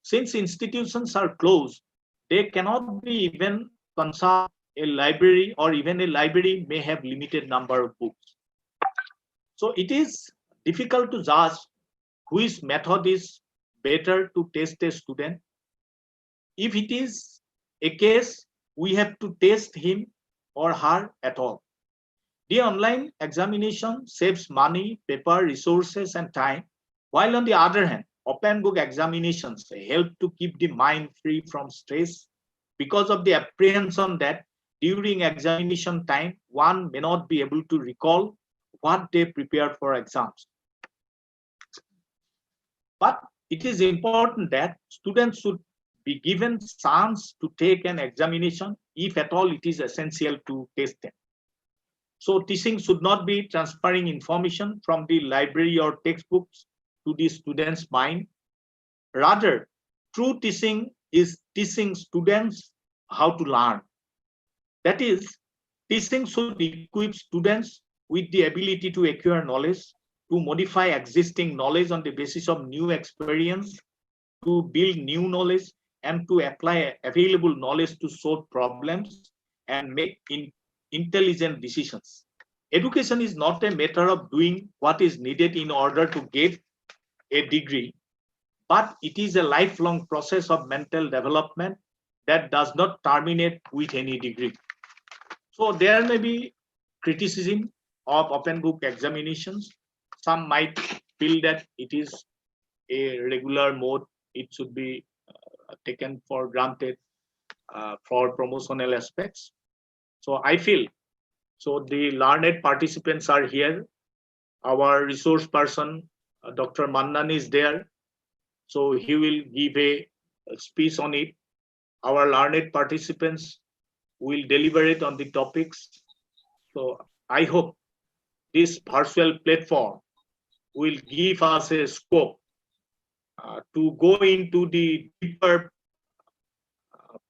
F: Since institutions are closed, they cannot be even consult a library, or even a library may have limited number of books. So it is difficult to judge which method is better to test a student. If it is a case, we have to test him or her at all. The online examination saves money, paper, resources, and time, while on the other hand, open book examinations help to keep the mind free from stress because of the apprehension that during examination time, one may not be able to recall what they prepared for exams. But it is important that students should be given chance to take an examination if at all it is essential to test them. So teaching should not be transferring information from the library or textbooks to the student's mind. Rather, true teaching is teaching students how to learn. That is, teaching should equip students with the ability to acquire knowledge, to modify existing knowledge on the basis of new experience, to build new knowledge, and to apply available knowledge to solve problems and make intelligent decisions. Education is not a matter of doing what is needed in order to get a degree, but it is a lifelong process of mental development that does not terminate with any degree. So there may be criticism of open book examinations. Some might feel that it is a regular mode, it should be taken for granted for promotional aspects. So I feel, so the learned participants are here. Our resource person, Dr. Mannan, is there. So he will give a speech on it. Our learned participants will deliberate on the topics. So I hope this virtual platform will give us a scope to go into the deeper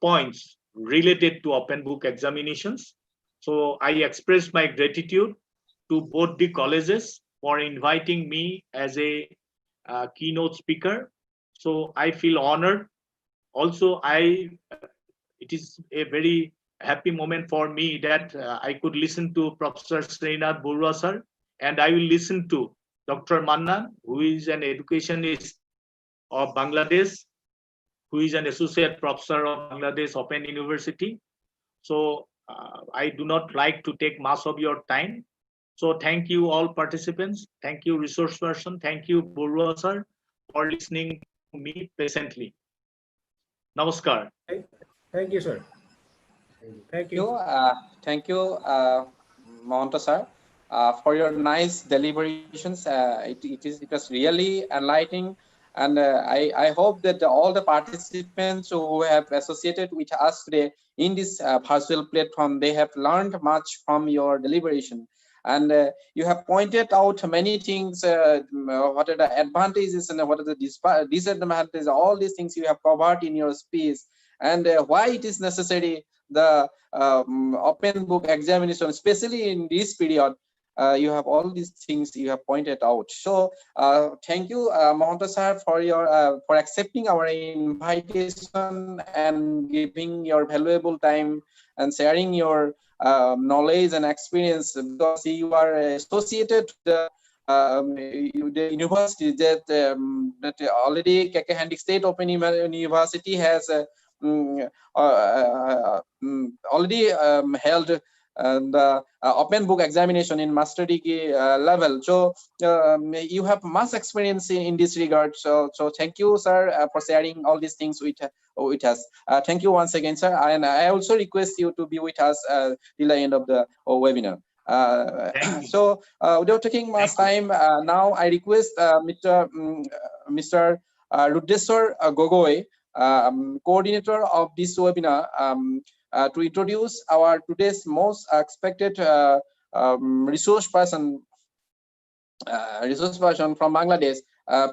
F: points related to open book examinations. So I express my gratitude to both the colleges for inviting me as a keynote speaker. So I feel honored. Also, it is a very happy moment for me that I could listen to Professor Srinath Baruah sir, and I will listen to Dr. Mannan, who is an educationist of Bangladesh, who is an associate professor of Bangladesh Open University. So I do not like to take much of your time. So thank you all participants. Thank you resource person. Thank you Baruah sir for listening to me patiently. Namaskar.
C: Thank you, sir. Thank you.
A: Thank you, Mahanta sir, for your nice deliberations. It was really enlightening, and I hope that all the participants who have associated with us today in this virtual platform, they have learned much from your deliberation. And you have pointed out many things, what are the advantages and what are the disadvantages, all these things you have covered in your speech, and why it is necessary the open book examination, especially in this period. You have all these things you have pointed out. So thank you, Mahanta sir, for your for accepting our invitation and giving your valuable time and sharing your knowledge and experience, because you are associated with the university that that already KKHSOU State Open University has already held the open book examination in master degree level. So you have much experience in this regard. So thank you, sir, for sharing all these things with us. Thank you once again, sir. And I also request you to be with us till the end of the webinar. So without taking much time, now I request Mr. Rudeshwar Gogoi, coordinator of this webinar, to introduce our today's most expected resource person from Bangladesh.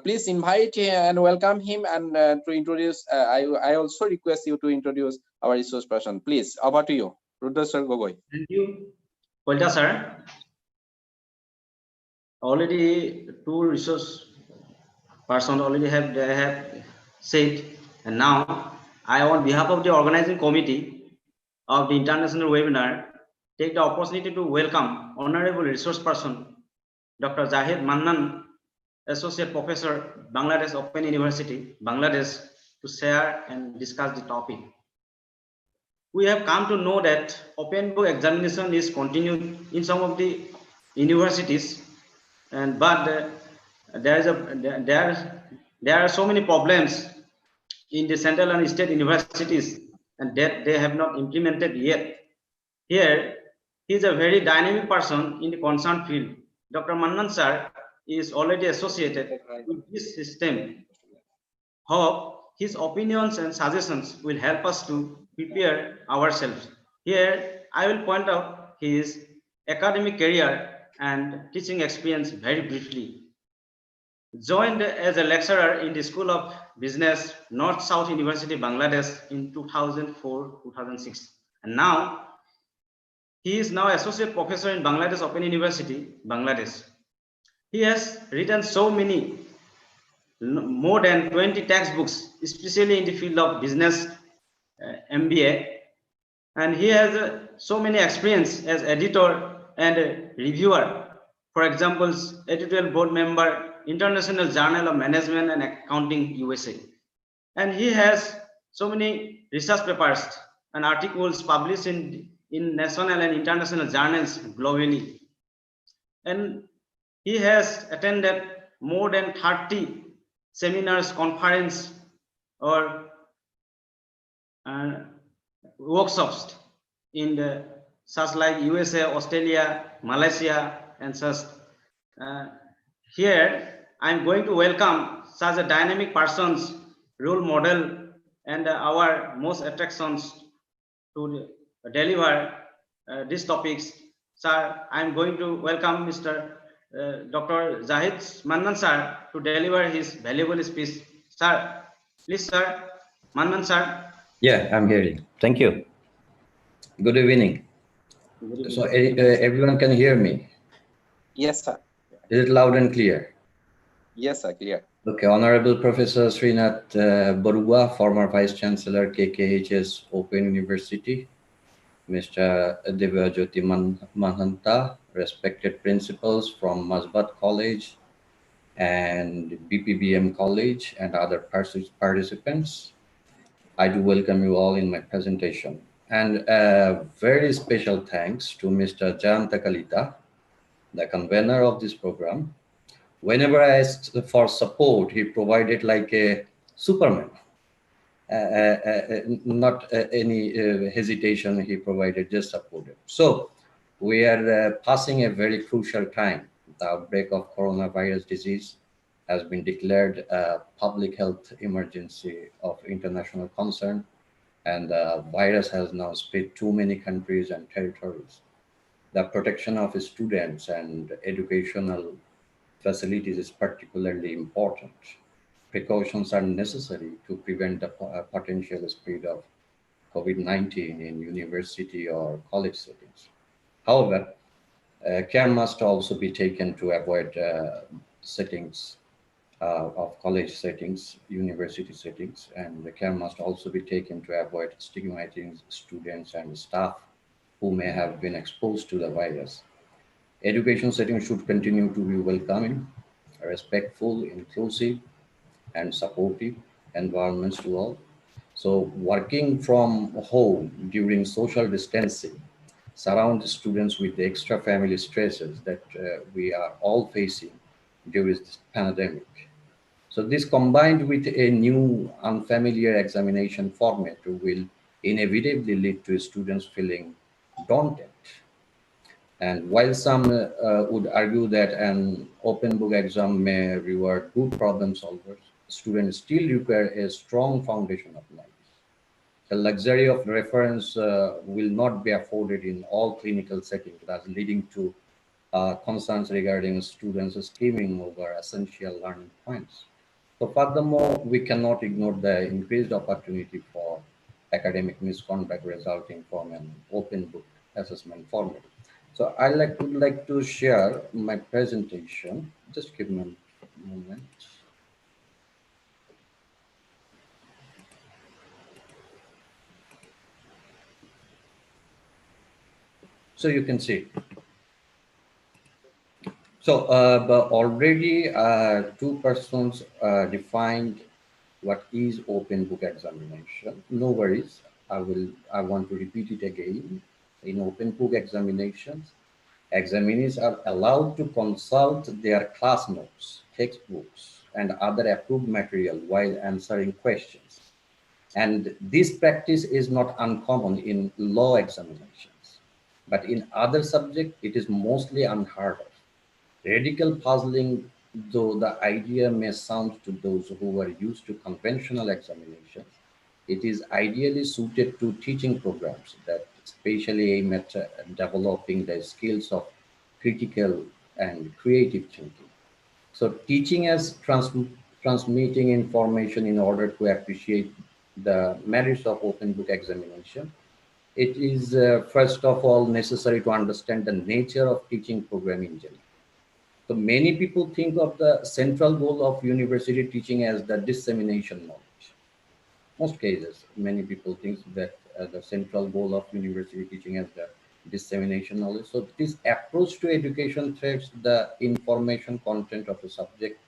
A: Please invite and welcome him, and to introduce, I also request you to introduce our resource person. Please, over to you, Rudeshwar Gogoi.
G: Thank you, Polta sir. Already two resource persons already have said, and now I, on behalf of the organizing committee of the international webinar, take the opportunity to welcome honorable resource person Dr. Zahed Mannan, Associate Professor, Bangladesh Open University, Bangladesh, to share and discuss the topic. We have come to know that open book examination is continued in some of the universities, and but there are so many problems in the central and state universities, and that they have not implemented yet. Here, he is a very dynamic person in the concerned field. Dr. Mannan sir is already associated with this system. Hope his opinions and suggestions will help us to prepare ourselves. Here, I will point out his academic career and teaching experience very briefly. Joined as a lecturer in the School of Business, North South University, Bangladesh in 2004-2006. And now, he is now Associate Professor in Bangladesh Open University, Bangladesh. He has written so many, more than 20 textbooks, especially in the field of business MBA. And he has so many experience as editor and reviewer. For example, editorial board member, International Journal of Management and Accounting, USA. And he has so many research papers and articles published in national and international journals globally. And he has attended more than 30 seminars, conferences, or workshops in such like USA, Australia, Malaysia, and such. Here, I'm going to welcome such a dynamic persons, role model, and our most attractions to deliver these topics. Sir, I'm going to welcome Mr. Dr. Zahed Mannan sir to deliver his valuable speech. Sir, please, sir. Mannan sir.
H: Yeah, I'm hearing. Thank you. Good evening. So everyone can hear me?
A: Yes, sir.
H: Is it loud and clear?
A: Yes, sir, clear.
H: Okay, Honorable Professor Srinath Baruah, former Vice-Chancellor, KKHSOU Open University, Mr. Dibyajyoti Mahanta, respected principals from Mazbat College and B.P.B.M College, and other participants. I do welcome you all in my presentation. And a very special thanks to Mr. Jayanta Kalita, the convener of this program. Whenever I asked for support, he provided like a Superman. Not any hesitation, he provided, just supported. So we are passing a very crucial time. The outbreak of coronavirus disease has been declared a public health emergency of international concern, and the virus has now spread to many countries and territories. The protection of students and educational facilities is particularly important. Precautions are necessary to prevent the potential spread of COVID-19 in university or college settings. However, care must also be taken to avoid settings of college settings, university settings, and the care must also be taken to avoid stigmatizing students and staff who may have been exposed to the virus. Education settings should continue to be welcoming, respectful, inclusive, and supportive environments to all. So working from home during social distancing surround students with the extra family stresses that we are all facing during this pandemic. So this combined with a new unfamiliar examination format will inevitably lead to students feeling daunted. And while some would argue that an open book exam may reward good problem solvers, students still require a strong foundation of knowledge. The luxury of reference will not be afforded in all clinical settings, thus leading to concerns regarding students skimming over essential learning points. So furthermore, we cannot ignore the increased opportunity for academic misconduct resulting from an open book assessment format. So I would like to share my presentation. Just give me a moment. So you can see. So but already two persons defined what is open book examination. No worries. I want to repeat it again. In open book examinations, examinees are allowed to consult their class notes, textbooks, and other approved material while answering questions. And this practice is not uncommon in law examinations, but in other subjects, it is mostly unheard of. Radical puzzling, though the idea may sound to those who are used to conventional examinations, it is ideally suited to teaching programs that specially aim at developing the skills of critical and creative thinking. So teaching as transmitting information in order to appreciate the merits of open book examination. It is first of all necessary to understand the nature of teaching program in general. So many people think of the central goal of university teaching as the dissemination knowledge. Most cases, many people think that the central goal of university teaching is the dissemination knowledge. So this approach to education takes the information content of the subject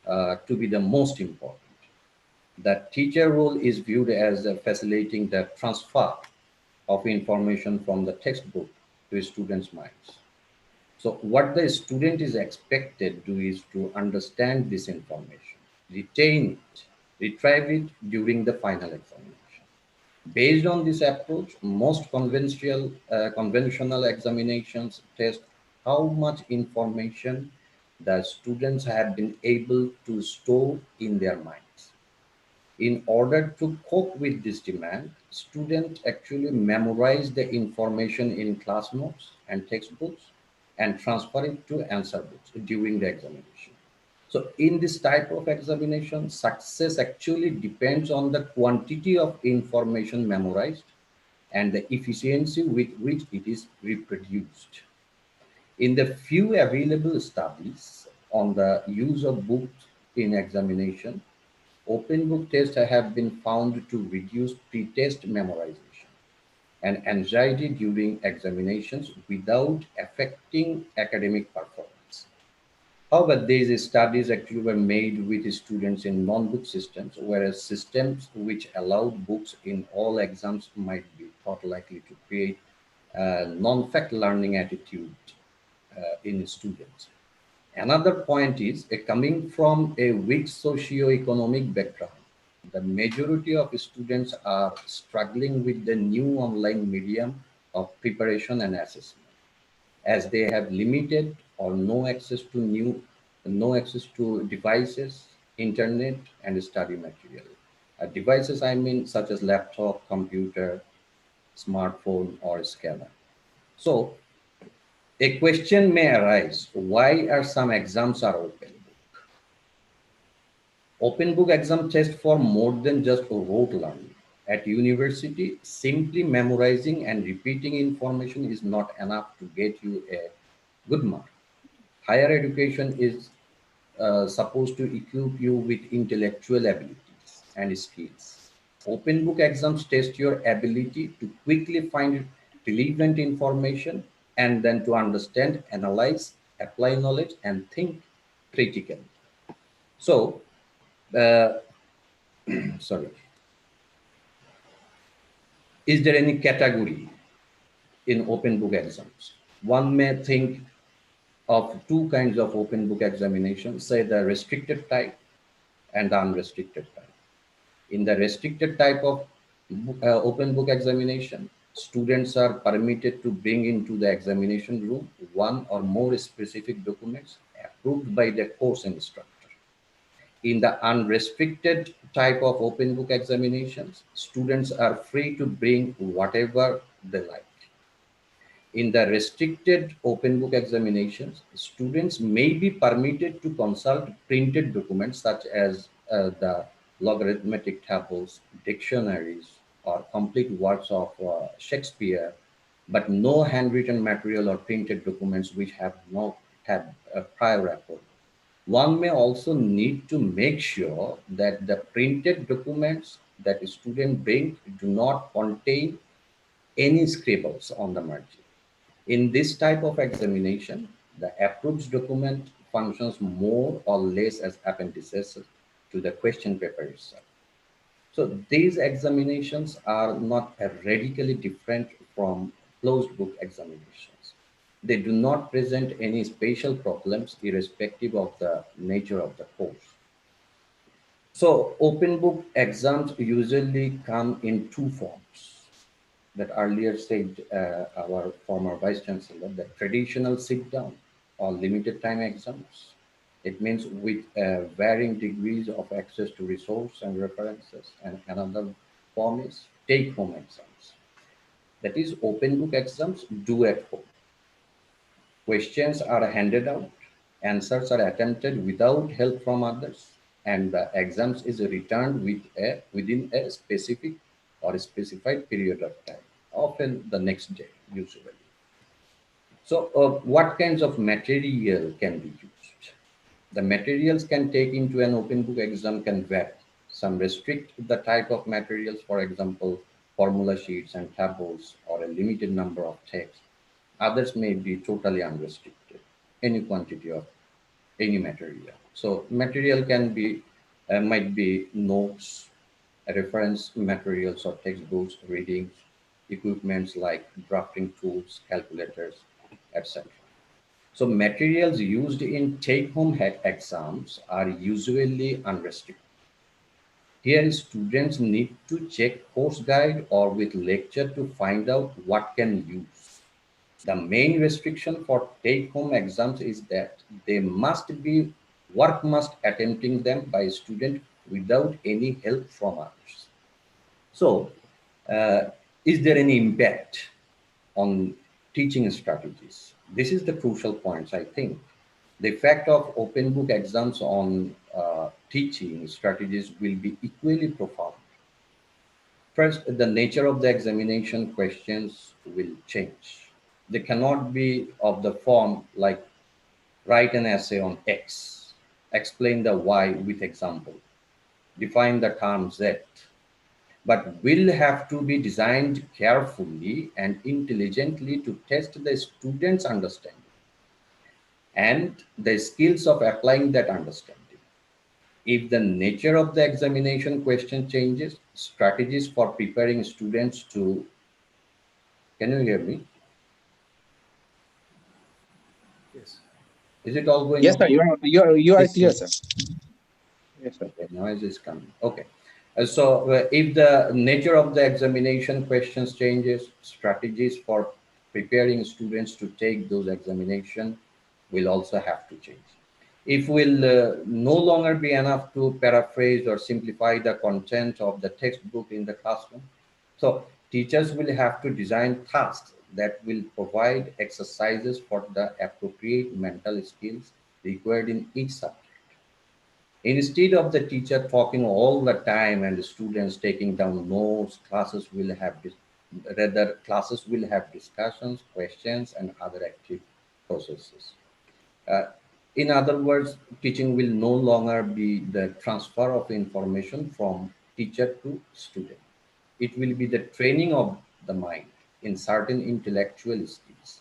H: to be the most important. The teacher role is viewed as facilitating the transfer of information from the textbook to students' minds. So what the student is expected to do is to understand this information, retain it, retrieve it during the final examination. Based on this approach, most conventional examinations test how much information the students have been able to store in their minds. In order to cope with this demand, students actually memorize the information in class notes and textbooks and transfer it to answer books during the examination. So in this type of examination, success actually depends on the quantity of information memorized and the efficiency with which it is reproduced. In the few available studies on the use of books in examination, open book tests have been found to reduce pre-test memorization and anxiety during examinations without affecting academic performance. However, these studies actually were made with students in non-book systems, whereas systems which allowed books in all exams might be thought likely to create a non-fact learning attitude in students. Another point is coming from a weak socio-economic background, the majority of students are struggling with the new online medium of preparation and assessment, as they have limited or no access to devices, internet, and study material. Devices, I mean, such as laptop, computer, smartphone, or scanner. So a question may arise, why are some exams are open book? Open book exam test for more than just rote learning. At university, simply memorizing and repeating information is not enough to get you a good mark. Higher education is supposed to equip you with intellectual abilities and skills. Open book exams test your ability to quickly find relevant information and then to understand, analyze, apply knowledge, and think critically. So, sorry, is there any category? in open book exams. One may think of two kinds of open book examination, say the restricted type and the unrestricted type. In the restricted type of open book examination, students are permitted to bring into the examination room one or more specific documents approved by the course instructor. In the unrestricted type of open book examinations, students are free to bring whatever they like. In the restricted open book examinations, students may be permitted to consult printed documents such as the logarithmic tables, dictionaries, or complete works of Shakespeare, but no handwritten material or printed documents which have not had a prior approval. One may also need to make sure that the printed documents that a student brings do not contain any scribbles on the margin. In this type of examination, the approved document functions more or less as appendices to the question paper itself. So these examinations are not radically different from closed book examinations. They do not present any special problems irrespective of the nature of the course. So open book exams usually come in two forms. That earlier said our former Vice-Chancellor, the traditional sit-down or limited time exams. It means with varying degrees of access to resource and references. And another form is take-home exams. That is open book exams do at home. Questions are handed out, answers are attempted without help from others, and the exams is returned within a specific or a specified period of time, often the next day, usually. So what kinds of material can be used? The materials can take into an open book exam can vary. Some restrict the type of materials, for example, formula sheets and tables or a limited number of texts. Others may be totally unrestricted, any quantity of any material. So material can be, might be notes, reference materials or textbooks, readings, equipments like drafting tools, calculators, etc. So materials used in take-home exams are usually unrestricted. Here students need to check course guide or with lecture to find out what can use. The main restriction for take-home exams is that they must be work must attempting them by a student without any help from others. So, is there any impact on teaching strategies? This is the crucial points, I think. The effect of open book exams on teaching strategies will be equally profound. First, the nature of the examination questions will change. They cannot be of the form like write an essay on X, explain the Y with example, define the term Z, but will have to be designed carefully and intelligently to test the student's understanding and the skills of applying that understanding. If the nature of the examination question changes, strategies for preparing students to, can you hear me?
C: Yes.
H: Is it all going
A: Yes, sir.
H: okay?
A: You are clear, sir. Yes, sir.
H: Okay, noise is coming. Okay. So if the nature of the examination questions changes, strategies for preparing students to take those examinations will also have to change. It will no longer be enough to paraphrase or simplify the content of the textbook in the classroom. So teachers will have to design tasks that will provide exercises for the appropriate mental skills required in each subject. Instead of the teacher talking all the time and the students taking down notes, classes will have discussions, questions, and other active processes. In other words, teaching will no longer be the transfer of information from teacher to student. It will be the training of the mind in certain intellectual skills.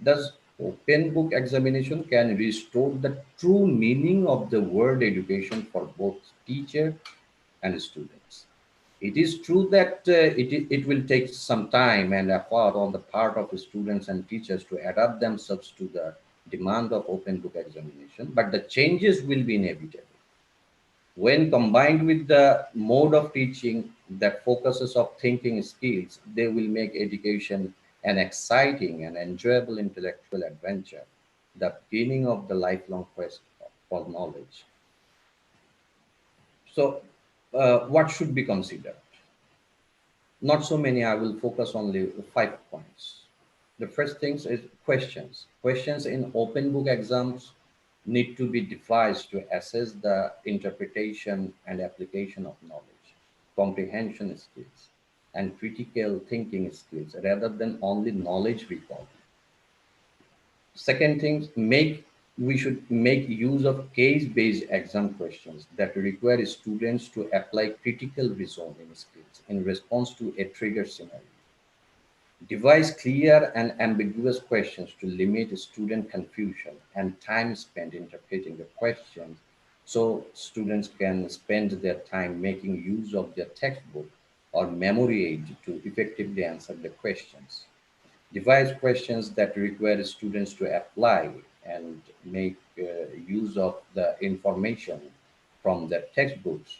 H: Thus, open book examination can restore the true meaning of the word education for both teacher and students. It is true that it will take some time and effort on the part of the students and teachers to adapt themselves to the demand of open book examination, but the changes will be inevitable. When combined with the mode of teaching that focuses on thinking skills, they will make education an exciting and enjoyable intellectual adventure, the beginning of the lifelong quest for knowledge. So, what should be considered? Not so many, I will focus only 5 points. The first thing is questions. Questions in open book exams need to be devised to assess the interpretation and application of knowledge, comprehension skills, and critical thinking skills rather than only knowledge recall. Second thing, we should make use of case-based exam questions that require students to apply critical reasoning skills in response to a trigger scenario. Devise clear and ambiguous questions to limit student confusion and time spent interpreting the questions, so students can spend their time making use of their textbook or memory aid to effectively answer the questions. Devise questions that require students to apply and make use of the information from their textbooks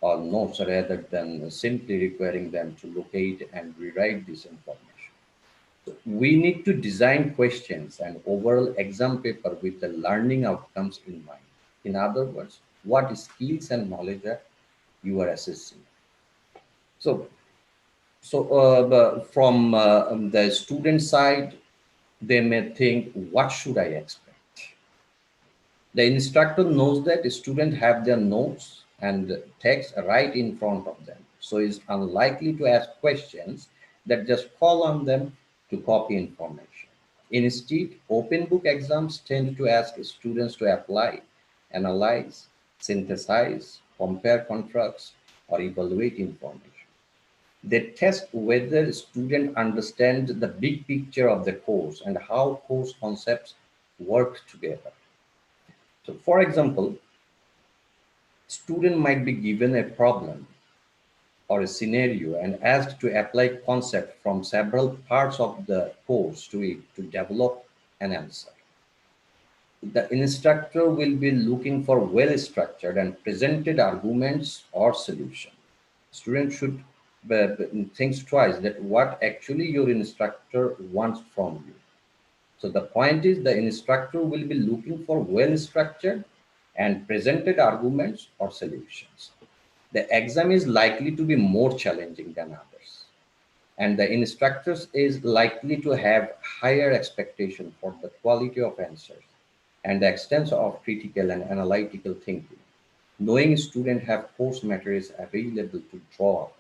H: or notes rather than simply requiring them to locate and rewrite this information. So we need to design questions and overall exam paper with the learning outcomes in mind. In other words, what skills and knowledge that you are assessing. So from the student side, they may think, what should I expect? The instructor knows that the students have their notes and text right in front of them, so is unlikely to ask questions that just call on them to copy information. Instead, open book exams tend to ask students to apply, analyze, synthesize, compare, contrast, or evaluate information. They test whether students understand the big picture of the course and how course concepts work together. So, for example, student might be given a problem or a scenario and asked to apply concept from several parts of the course to it to develop an answer. The instructor will be looking for well-structured and presented arguments or solutions. Students should think twice that what actually your instructor wants from you. So the point is the instructor will be looking for well-structured and presented arguments or solutions. The exam is likely to be more challenging than others, and the instructors is likely to have higher expectation for the quality of answers and the extent of critical and analytical thinking, knowing students have course materials available to draw upon.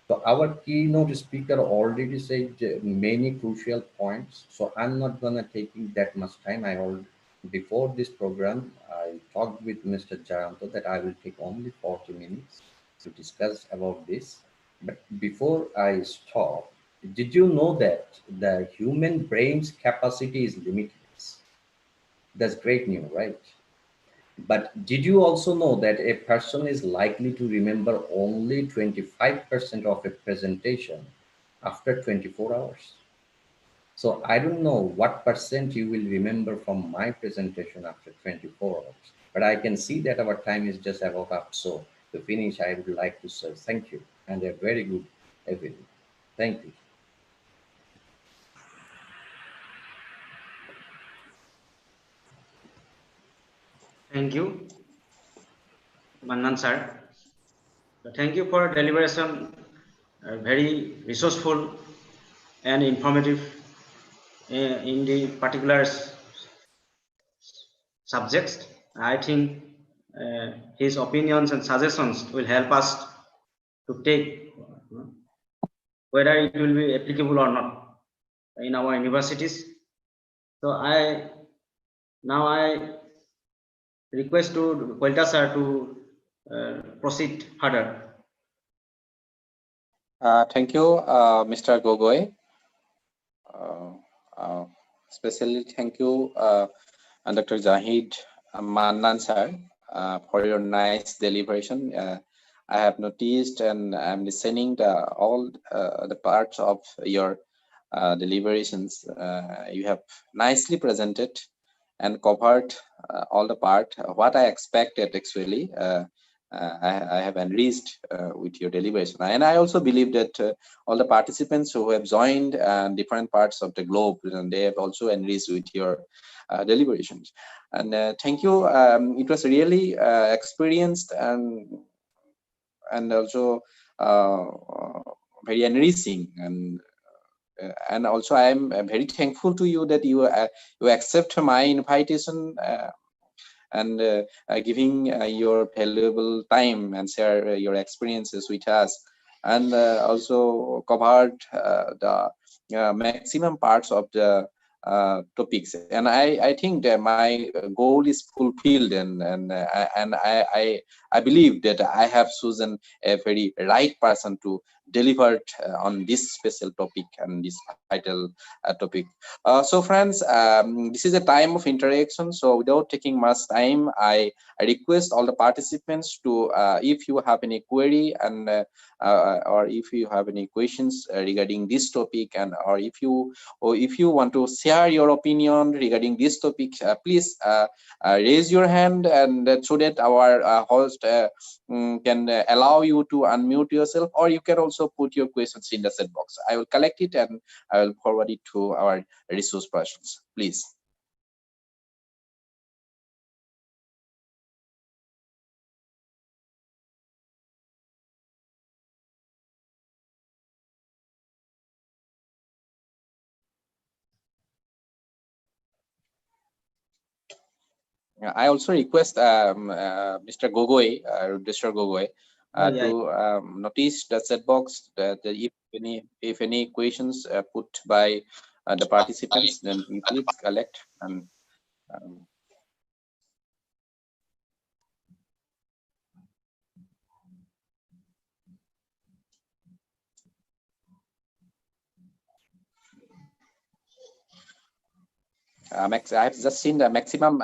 H: So our keynote speaker already said many crucial points, so I'm not gonna taking that much time. Before this program, I talked with Mr. Jayanto that I will take only 40 minutes to discuss about this. But before I stop, did you know that the human brain's capacity is limitless? That's great news, right? But did you also know that a person is likely to remember only 25% of a presentation after 24 hours? So I don't know what percent you will remember from my presentation after 24 hours, but I can see that our time is just about up. So to finish, I would like to say thank you and a very good evening. Thank you.
G: Thank you, Mannan sir. Thank you for deliberation, very resourceful and informative in the particular subjects. I think his opinions and suggestions will help us to take whether it will be applicable or not in our universities. So I request to Kwelta sir to proceed further.
A: Thank you, Mr. Gogoi. Especially thank you, Dr. Zahed Mannan sir, for your nice deliberation. I have noticed and I'm listening to all the parts of your deliberations. You have nicely presented and covered all the part. What I expected actually, I have enriched with your deliberation. And I also believe that all the participants who have joined different parts of the globe, and they have also enriched with your deliberations. And thank you. It was really experienced and also very enriching, and also I am very thankful to you that you accept my invitation and giving your valuable time and share your experiences with us, and also covered the maximum parts of the topics. And I think that my goal is fulfilled, and I believe that I have chosen a very right person to deliver on this special topic and this vital topic. So friends, this is a time of interaction. So without taking much time, I request all the participants to, if you have any query and or if you have any questions regarding this topic, and or if you want to share your opinion regarding this topic, please raise your hand, and so that our host can allow you to unmute yourself, or you can also put your questions in the chat box. I will collect it and I will forward it to our resource persons, please. I also request Mr. Gogoi, Registrar Gogoi, to notice the chat box that if any questions put by the participants, then you please collect and. I have just seen the maximum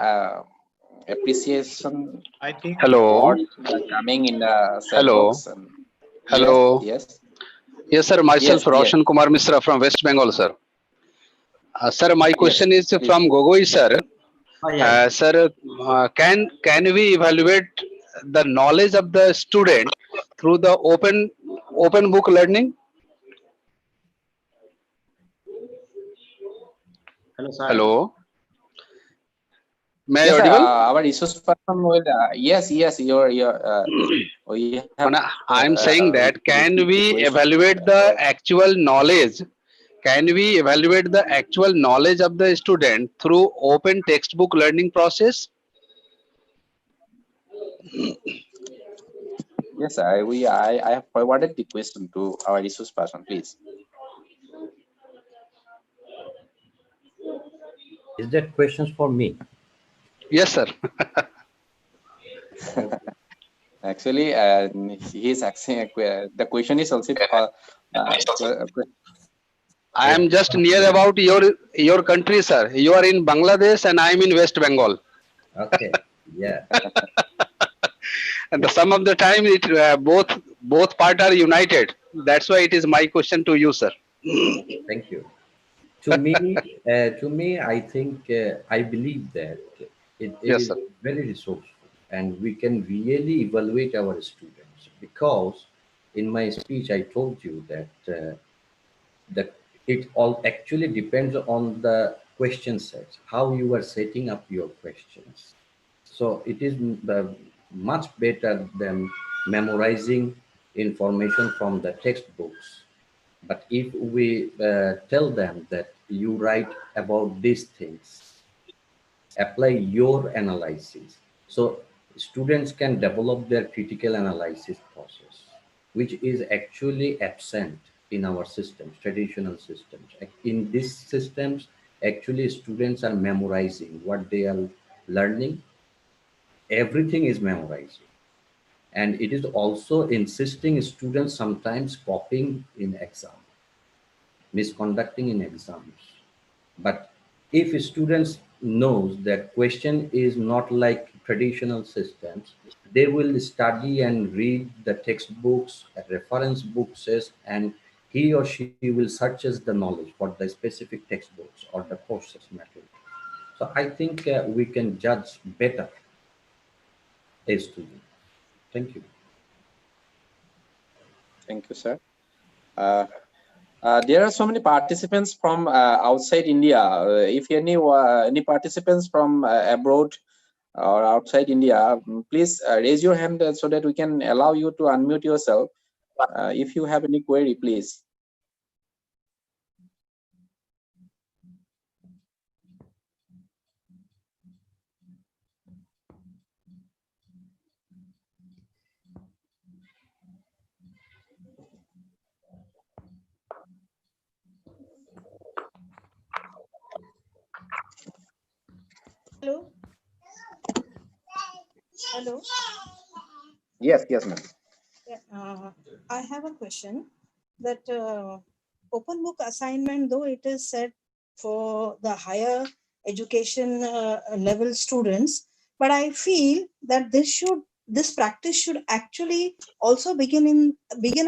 A: appreciation.
B: I think.
I: Hello.
A: Coming in the chat
I: Hello.
A: box. And
I: hello.
A: Yes.
I: Yes, sir. Myself,
A: Yes,
I: Roshan Kumar Misra from West Bengal, sir. Sir, my question is
A: please.
I: from Gogoi, sir. Sir, can we evaluate the knowledge of the student through the open book learning?
G: Hello, sir.
I: Hello. May
A: Yes,
I: I audible?
A: our resource person will. Yes, you're.
I: I'm saying that can we evaluate the actual knowledge? Can we evaluate the actual knowledge of the student through open textbook learning process?
A: Yes, I have forwarded the question to our resource person, please.
H: Is that questions for me?
I: Yes, sir.
A: Actually, he is asking the question is also.
I: I am just near about your country, sir. You are in Bangladesh and I am in West Bengal.
H: Okay. Yeah.
I: And some of the time, both part are united. That's why it is my question to you, sir.
H: Thank you. To me, I think I believe that it
I: Yes,
H: is
I: sir.
H: very resourceful, and we can really evaluate our students, because in my speech I told you that it all actually depends on the question sets, how you are setting up your questions. So it is much better than memorizing information from the textbooks. But if we tell them that you write about these things, apply your analysis, so students can develop their critical analysis process, which is actually absent in our systems, traditional systems. In these systems, actually students are memorizing what they are learning. Everything is memorizing. And it is also insisting students sometimes copying in exam, misconducting in exams. But if students knows that question is not like traditional systems, they will study and read the textbooks, reference books, and he or she will searches the knowledge for the specific textbooks or the courses material. So I think we can judge better a student. Thank you.
A: Thank you, sir. There are so many participants from outside India. If any participants from abroad or outside India, please raise your hand so that we can allow you to unmute yourself. If you have any query, please.
J: Hello. Hello.
A: Yes, ma'am.
J: Yeah, I have a question that open book assignment, though it is set for the higher education level students, but I feel that this practice should actually also begin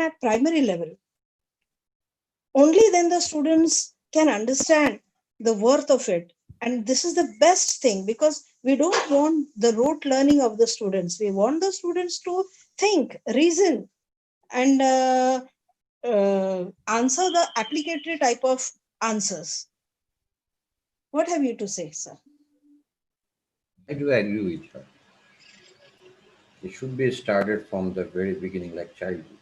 J: at primary level. Only then the students can understand the worth of it. And this is the best thing, because we don't want the rote learning of the students. We want the students to think, reason, and answer the applicatory type of answers. What have you to say, sir?
H: I do agree with her. It should be started from the very beginning, like childhood.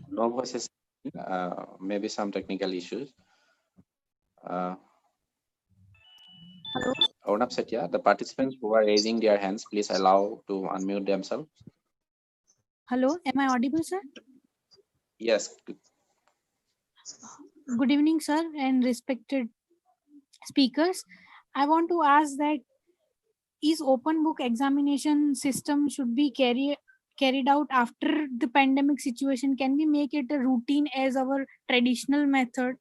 A: No voices. Maybe some technical issues.
J: Hello.
A: Ornab Satya, the participants who are raising their hands, please allow to unmute themselves.
K: Hello, am I audible, sir?
A: Yes.
K: Good evening, sir, and respected speakers. I want to ask that is open book examination system should be carried out after the pandemic situation? Can we make it a routine as our traditional method?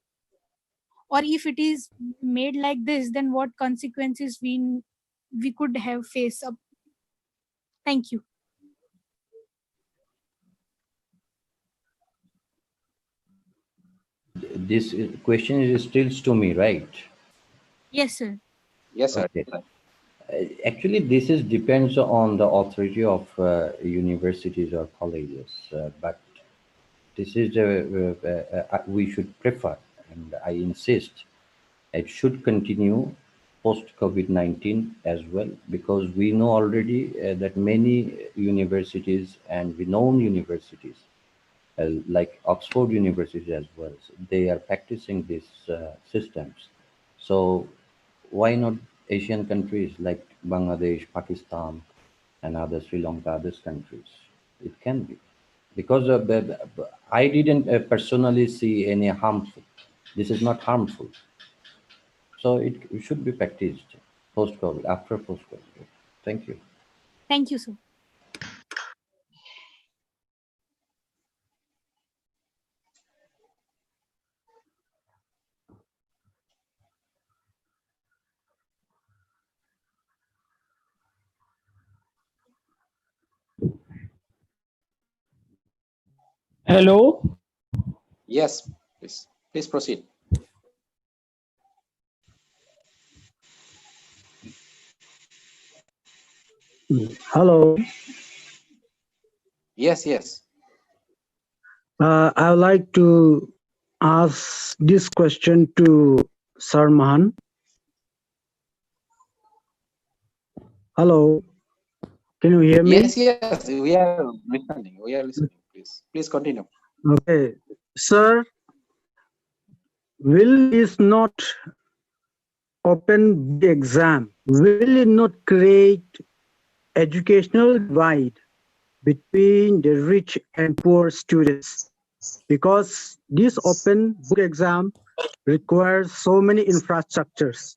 K: Or if it is made like this, then what consequences we could have faced up? Thank you.
H: This question is still to me, right?
K: Yes, sir.
A: Yes, sir.
H: Okay. Actually, this depends on the authority of universities or colleges, but this is we should prefer, and I insist, it should continue post COVID-19 as well, because we know already that many universities and renowned universities, like Oxford University as well, they are practicing these systems. So why not Asian countries like Bangladesh, Pakistan, and other Sri Lanka, other countries? It can be, because I didn't personally see any harmful. This is not harmful, so it should be practiced post-COVID, after post-COVID. Thank you.
K: Thank you, sir.
C: Hello.
A: Yes, please proceed.
C: Hello.
A: Yes.
C: I would like to ask this question to Sir Mahan. Hello. Can you hear me?
A: Yes, we are listening. Please continue.
C: Okay. Sir, will this not open the exam? Will it not create educational divide between the rich and poor students? Because this open book exam requires so many infrastructures.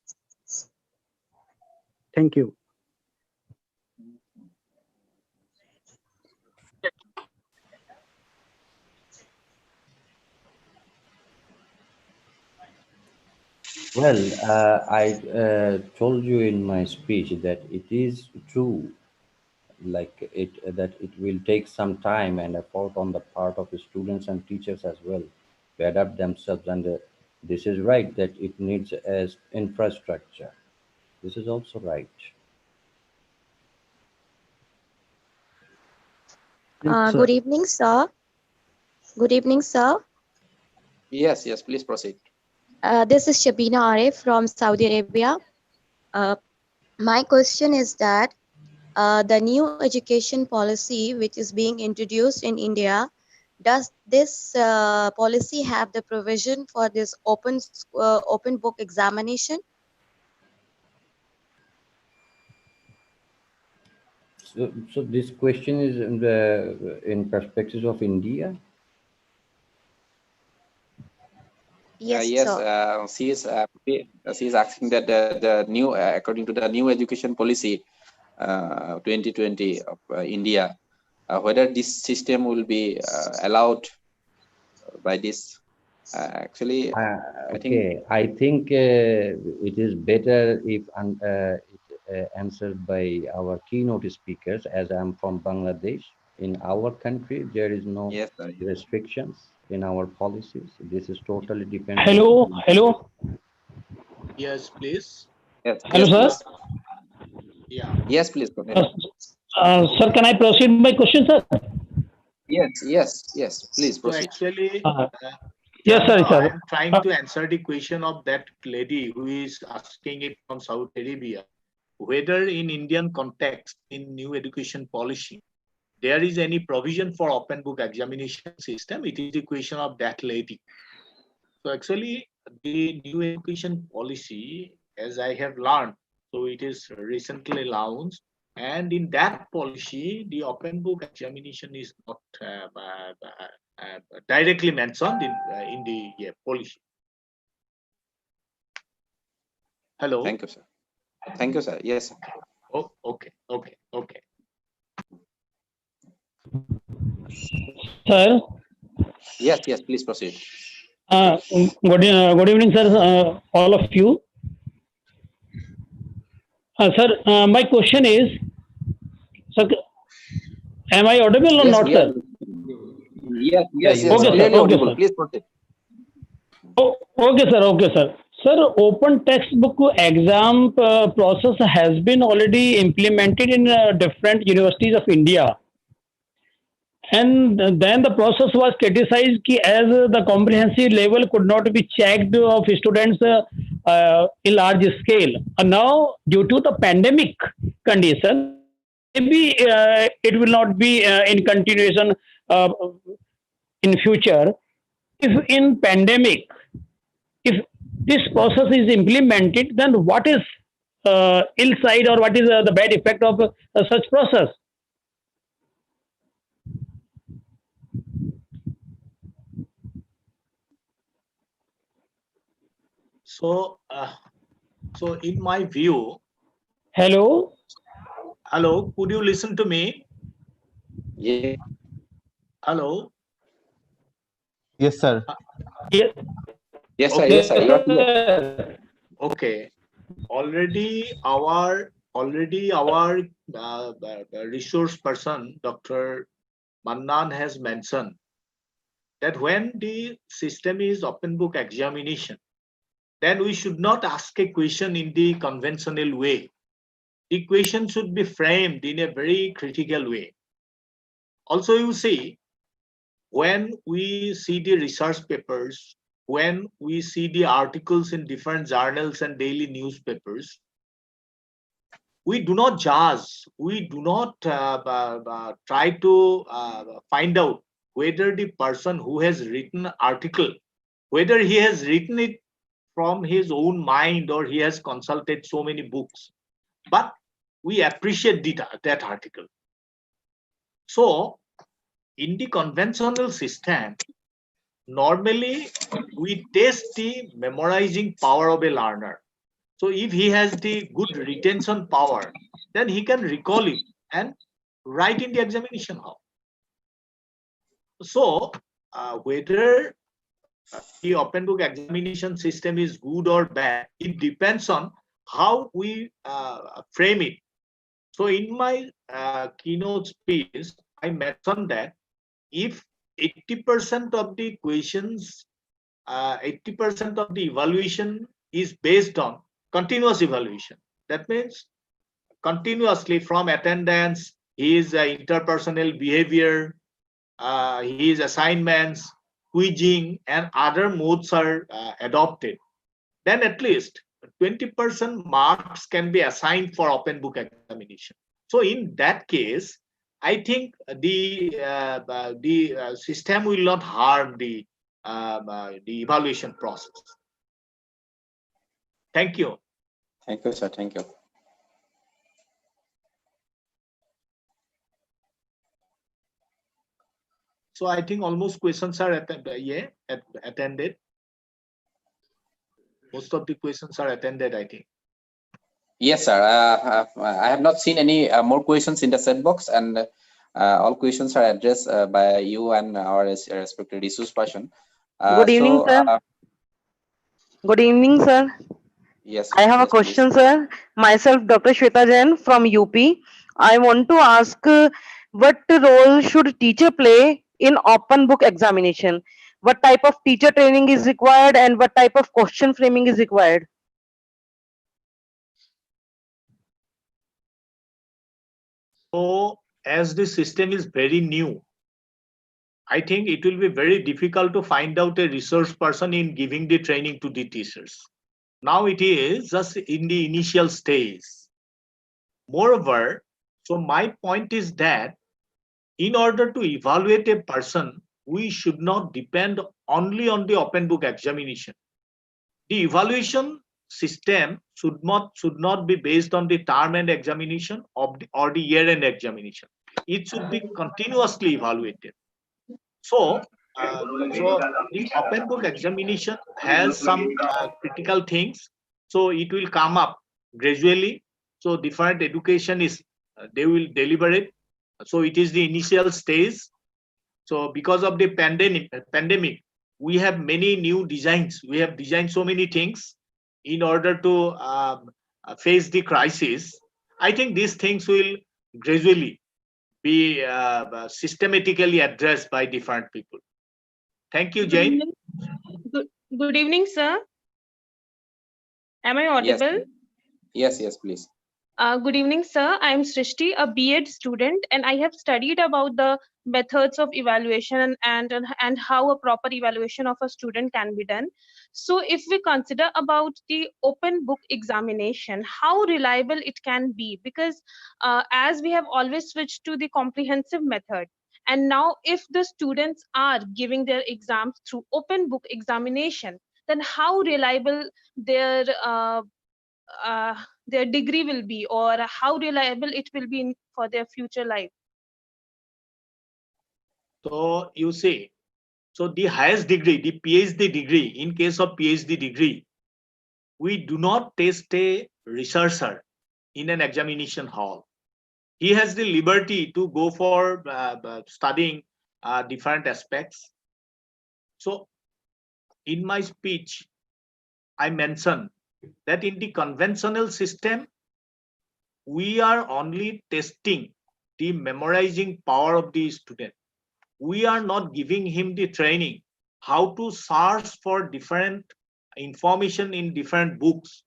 L: Thank you.
H: Well, I told you in my speech that it is true, like that it will take some time and effort on the part of the students and teachers as well to adapt themselves. And this is right that it needs as infrastructure. This is also right.
M: Good evening, sir. Good evening, sir.
A: Yes, yes, please proceed.
M: This is Shabina Arif from Saudi Arabia. My question is that the new education policy which is being introduced in India, does this policy have the provision for this open book examination?
H: So this question is in perspectives of India.
M: Yes,
A: Yes,
M: sir.
A: she is asking that the new according to the new education policy 2020 of India, whether this system will be allowed by this. Actually, I think
H: it is better if answered by our keynote speakers, as I'm from Bangladesh. In our country, there is no restrictions in our policies. This is totally dependent.
L: Hello.
F: Yes, please.
A: Yes.
L: Hello,
A: Yes,
L: sir.
A: please. Yes, please.
L: Sir, can I proceed my question, sir?
A: Yes. Please
F: So
A: proceed.
F: actually,
L: Yes, sir.
F: I am trying to answer the question of that lady who is asking it from Saudi Arabia, whether in Indian context, in new education policy, there is any provision for open book examination system. It is the question of that lady. So actually, the new education policy, as I have learned, so it is recently launched, and in that policy, the open book examination is not directly mentioned in the policy. Hello.
A: Thank you, sir. Thank you, sir. Yes.
F: Oh, okay.
L: Sir.
A: Yes. Please proceed.
L: Good evening, sir. All of you. Sir, my question is, sir, am I audible or not, sir?
A: Yes.
L: Okay,
A: Clearly
L: sir.
A: audible. Please proceed.
L: Okay, sir. Sir, open textbook exam process has been already implemented in different universities of India. And then the process was criticized as the comprehensive level could not be checked of students in large scale. And now, due to the pandemic condition, maybe it will not be in continuation in future. If in pandemic, if this process is implemented, then what is ill side or what is the bad effect of such process?
F: So, in my view.
L: Hello,
F: could you listen to me?
A: Yeah.
F: Hello.
B: Yes, sir.
A: Yes, sir.
F: Okay.
A: Yes, sir. You are clear.
F: Okay. Already our resource person, Dr. Mannan, has mentioned that when the system is open book examination, then we should not ask a question in the conventional way. The question should be framed in a very critical way. Also, you see, when we see the research papers, when we see the articles in different journals and daily newspapers, we do not judge, we do not try to find out whether the person who has written article, whether he has written it from his own mind or he has consulted so many books, but we appreciate that article. So in the conventional system, normally we test the memorizing power of a learner. So if he has the good retention power, then he can recall it and write in the examination hall. So whether the open book examination system is good or bad, it depends on how we frame it. So in my keynote speech, I mentioned that if 80% of the questions, 80% of the evaluation is based on continuous evaluation. That means continuously from attendance, his interpersonal behavior, his assignments, quizzing, and other modes are adopted. Then at least 20% marks can be assigned for open book examination. So in that case, I think the system will not harm the evaluation process. Thank you.
A: Thank you, sir. Thank you.
F: So I think almost questions are attended. Most of the questions are attended, I think.
A: Yes, sir. I have not seen any more questions in the chat box, and all questions are addressed by you and our respected resource person.
N: Good evening, sir. Good evening, sir.
A: Yes.
N: I have a question, sir. Myself, Dr. Shweta Jain from UP. I want to ask what role should teacher play in open book examination? What type of teacher training is required and what type of question framing is required?
F: So as the system is very new, I think it will be very difficult to find out a resource person in giving the training to the teachers. Now it is just in the initial stage. Moreover, so my point is that in order to evaluate a person, we should not depend only on the open book examination. The evaluation system should not be based on the term end examination or the year end examination. It should be continuously evaluated. So the open book examination has some critical things. So it will come up gradually. So different education is, they will deliberate. So it is the initial stage. So because of the pandemic, we have many new designs. We have designed so many things in order to face the crisis. I think these things will gradually be systematically addressed by different people. Thank you, Jane.
O: Good evening, sir. Am I audible?
A: Yes, please.
O: Good evening, sir. I am Srishti, a B.Ed student, and I have studied about the methods of evaluation and how a proper evaluation of a student can be done. So if we consider about the open book examination, how reliable it can be, because as we have always switched to the comprehensive method, and now if the students are giving their exams through open book examination, then how reliable their degree will be, or how reliable it will be for their future life.
F: So you see, so the highest degree, the PhD degree, in case of PhD degree, we do not test a researcher in an examination hall. He has the liberty to go for studying different aspects. So in my speech, I mentioned that in the conventional system, we are only testing the memorizing power of the student. We are not giving him the training how to search for different information in different books,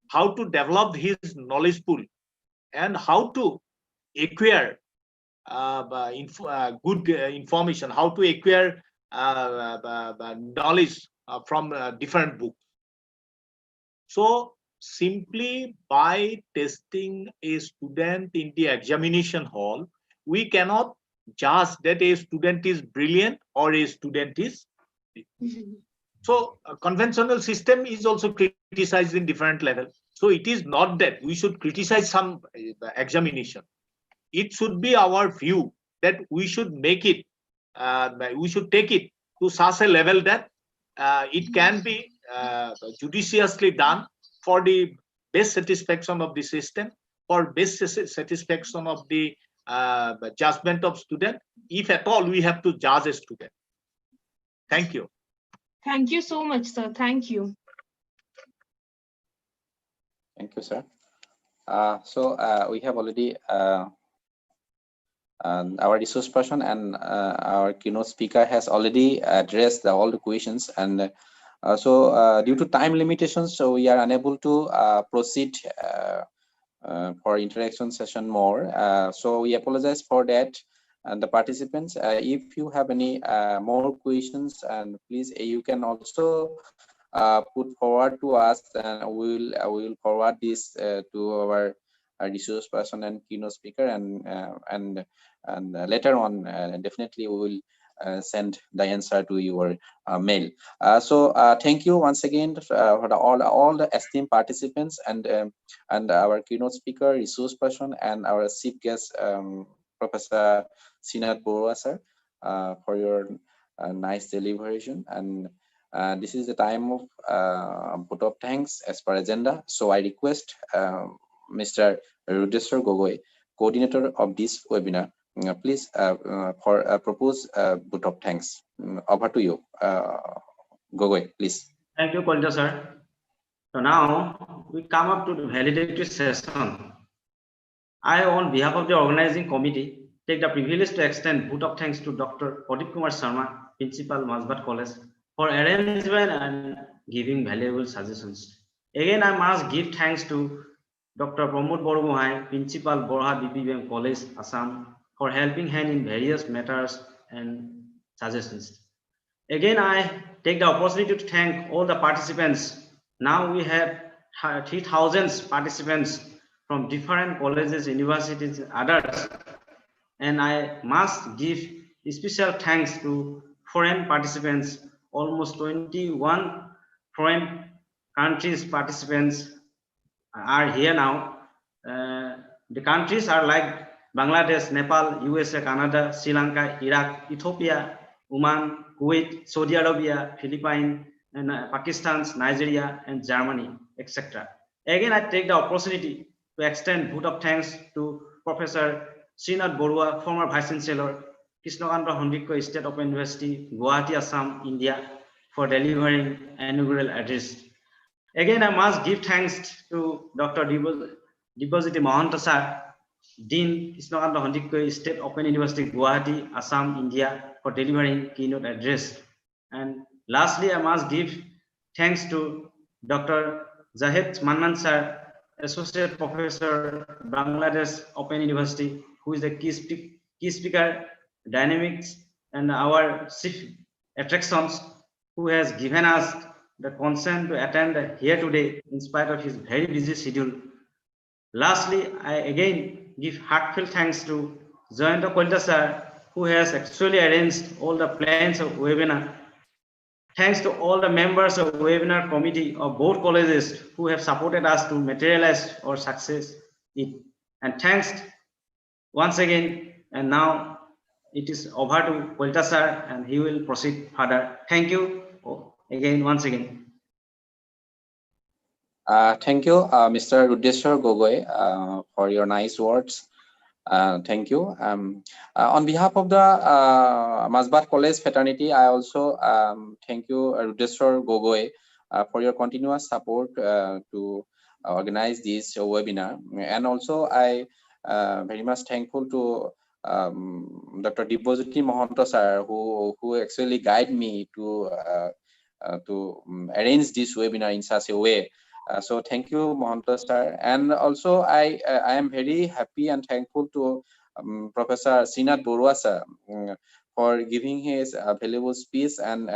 F: how to develop his knowledge pool, and how to acquire good information, how to acquire knowledge from different books. So simply by testing a student in the examination hall, we cannot judge that a student is brilliant or a student is. So a conventional system is also criticized in different levels. So it is not that we should criticize some examination. It should be our view that we should make it, we should take it to such a level that it can be judiciously done for the best satisfaction of the system or best satisfaction of the judgment of student, if at all we have to judge a student. Thank you.
O: Thank you so much, sir. Thank you.
A: Thank you, sir. We have already our resource person and our keynote speaker has already addressed all the questions, and due to time limitations, so we are unable to proceed for interaction session more. So we apologize for that. And the participants, if you have any more questions, and please you can also put forward to us, and we will forward this to our resource person and keynote speaker, and later on definitely we will send the answer to your mail. Thank you once again for all the esteemed participants, and our keynote speaker, resource person, and our chief guest, Professor Srinath Baruah sir, for your nice deliberation. And this is the time of vote of thanks as per agenda. So I request Mr. Registrar Gogoi, coordinator of this webinar, please propose vote of thanks. Over to you, Gogoi, please.
G: Thank you, Kolja sir. So now we come up to the validatory session. I, on behalf of the organizing committee, take the privilege to extend vote of thanks to Dr. Pradip Kumar Sharma, Principal, Mazbat College, for arrangement and giving valuable suggestions. Again, I must give thanks to Dr. Pramod Borgohain, Principal, Borhat B.P.B.M College, Assam, for helping hand in various matters and suggestions. Again, I take the opportunity to thank all the participants. Now we have 3,000 participants from different colleges, universities, and others. And I must give special thanks to foreign participants. Almost 21 foreign countries participants are here now. The countries are like Bangladesh, Nepal, USA, Canada, Sri Lanka, Iraq, Ethiopia, Oman, Kuwait, Saudi Arabia, Philippines, and Pakistan, Nigeria, and Germany, etc. Again, I take the opportunity to extend vote of thanks to Professor Srinath Baruah, former Vice-Chancellor, Krishnakanta Handikko State Open University, Guwahati, Assam, India, for delivering inaugural address. Again, I must give thanks to Dr. Dibajiti Mohanta sir, Dean, Krishnakanta Handikko State Open University, Guwahati, Assam, India, for delivering keynote address. And lastly, I must give thanks to Dr. Zahed Mannan sir, Associate Professor, Bangladesh Open University, who is the key speaker, dynamics, and our chief attractions, who has given us the consent to attend here today in spite of his very busy schedule. Lastly, I again give heartfelt thanks to Joanna Kolda sir, who has actually arranged all the plans of webinar. Thanks to all the members of webinar committee of both colleges who have supported us to materialize our success. And thanks once again. And now it is over to Kolta sir, and he will proceed further. Thank you again, once again.
A: Thank you, Mr. Registrar Gogoi, for your nice words. Thank you. On behalf of the Mazbat College fraternity, I also thank you, Registrar Gogoi, for your continuous support to organize this webinar. And also, I very much thankful to Dr. Dibajiti Mohanta sir, who actually guide me to arrange this webinar in such a way. So thank you, Mohanta sir. And also I am very happy and thankful to Professor Srinath Baruah sir for giving his valuable speech and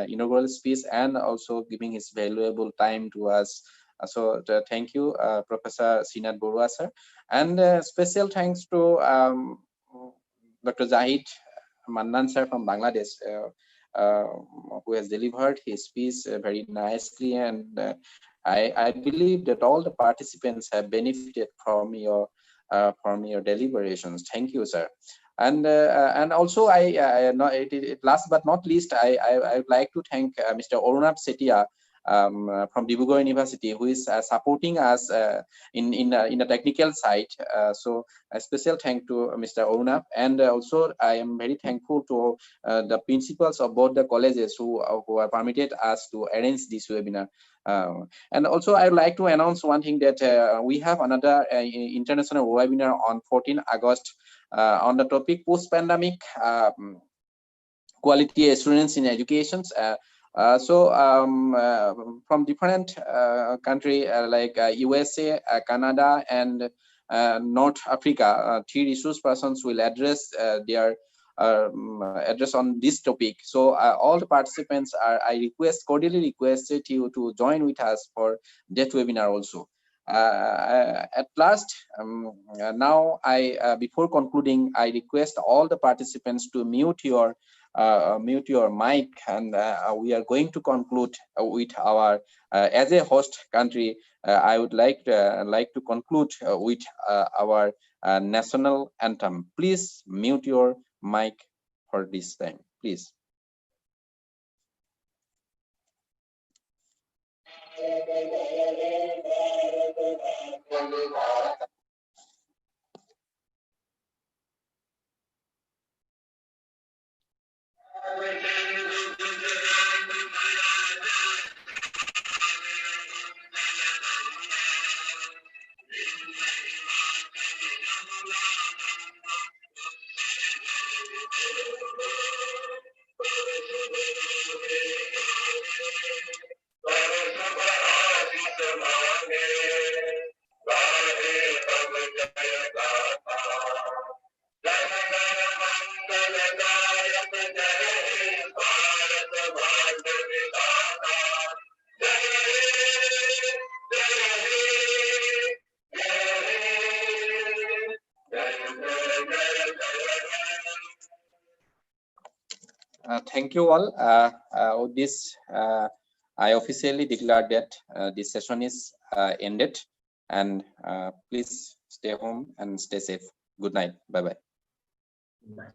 A: inaugural speech, and also giving his valuable time to us. So thank you, Professor Srinath Baruah sir. And special thanks to Dr. Zahed Mannan sir from Bangladesh, who has delivered his speech very nicely, and I believe that all the participants have benefited from your deliberations. Thank you, sir. And also last but not least, I would like to thank Mr. Arunab Setia from Dibrugarh University, who is supporting us in the technical side. So a special thank to Mr. Orunap, and also I am very thankful to the principals of both the colleges who are permitted us to arrange this webinar. And also I would like to announce one thing, that we have another international webinar on 14 August on the topic post-pandemic quality assurance in education. From different country like USA, Canada, and North Africa, 3 resource persons will address their address on this topic. So all the participants are, I cordially requested you to join with us for that webinar also. At last, now before concluding, I request all the participants to mute your mic, and we are going to conclude with our as a host country. I would like to conclude with our national anthem. Please mute your mic for this time, please. Thank you all. With this, I officially declare that this session is ended, and please stay home and stay safe. Good night. Bye-bye.
F: Bye.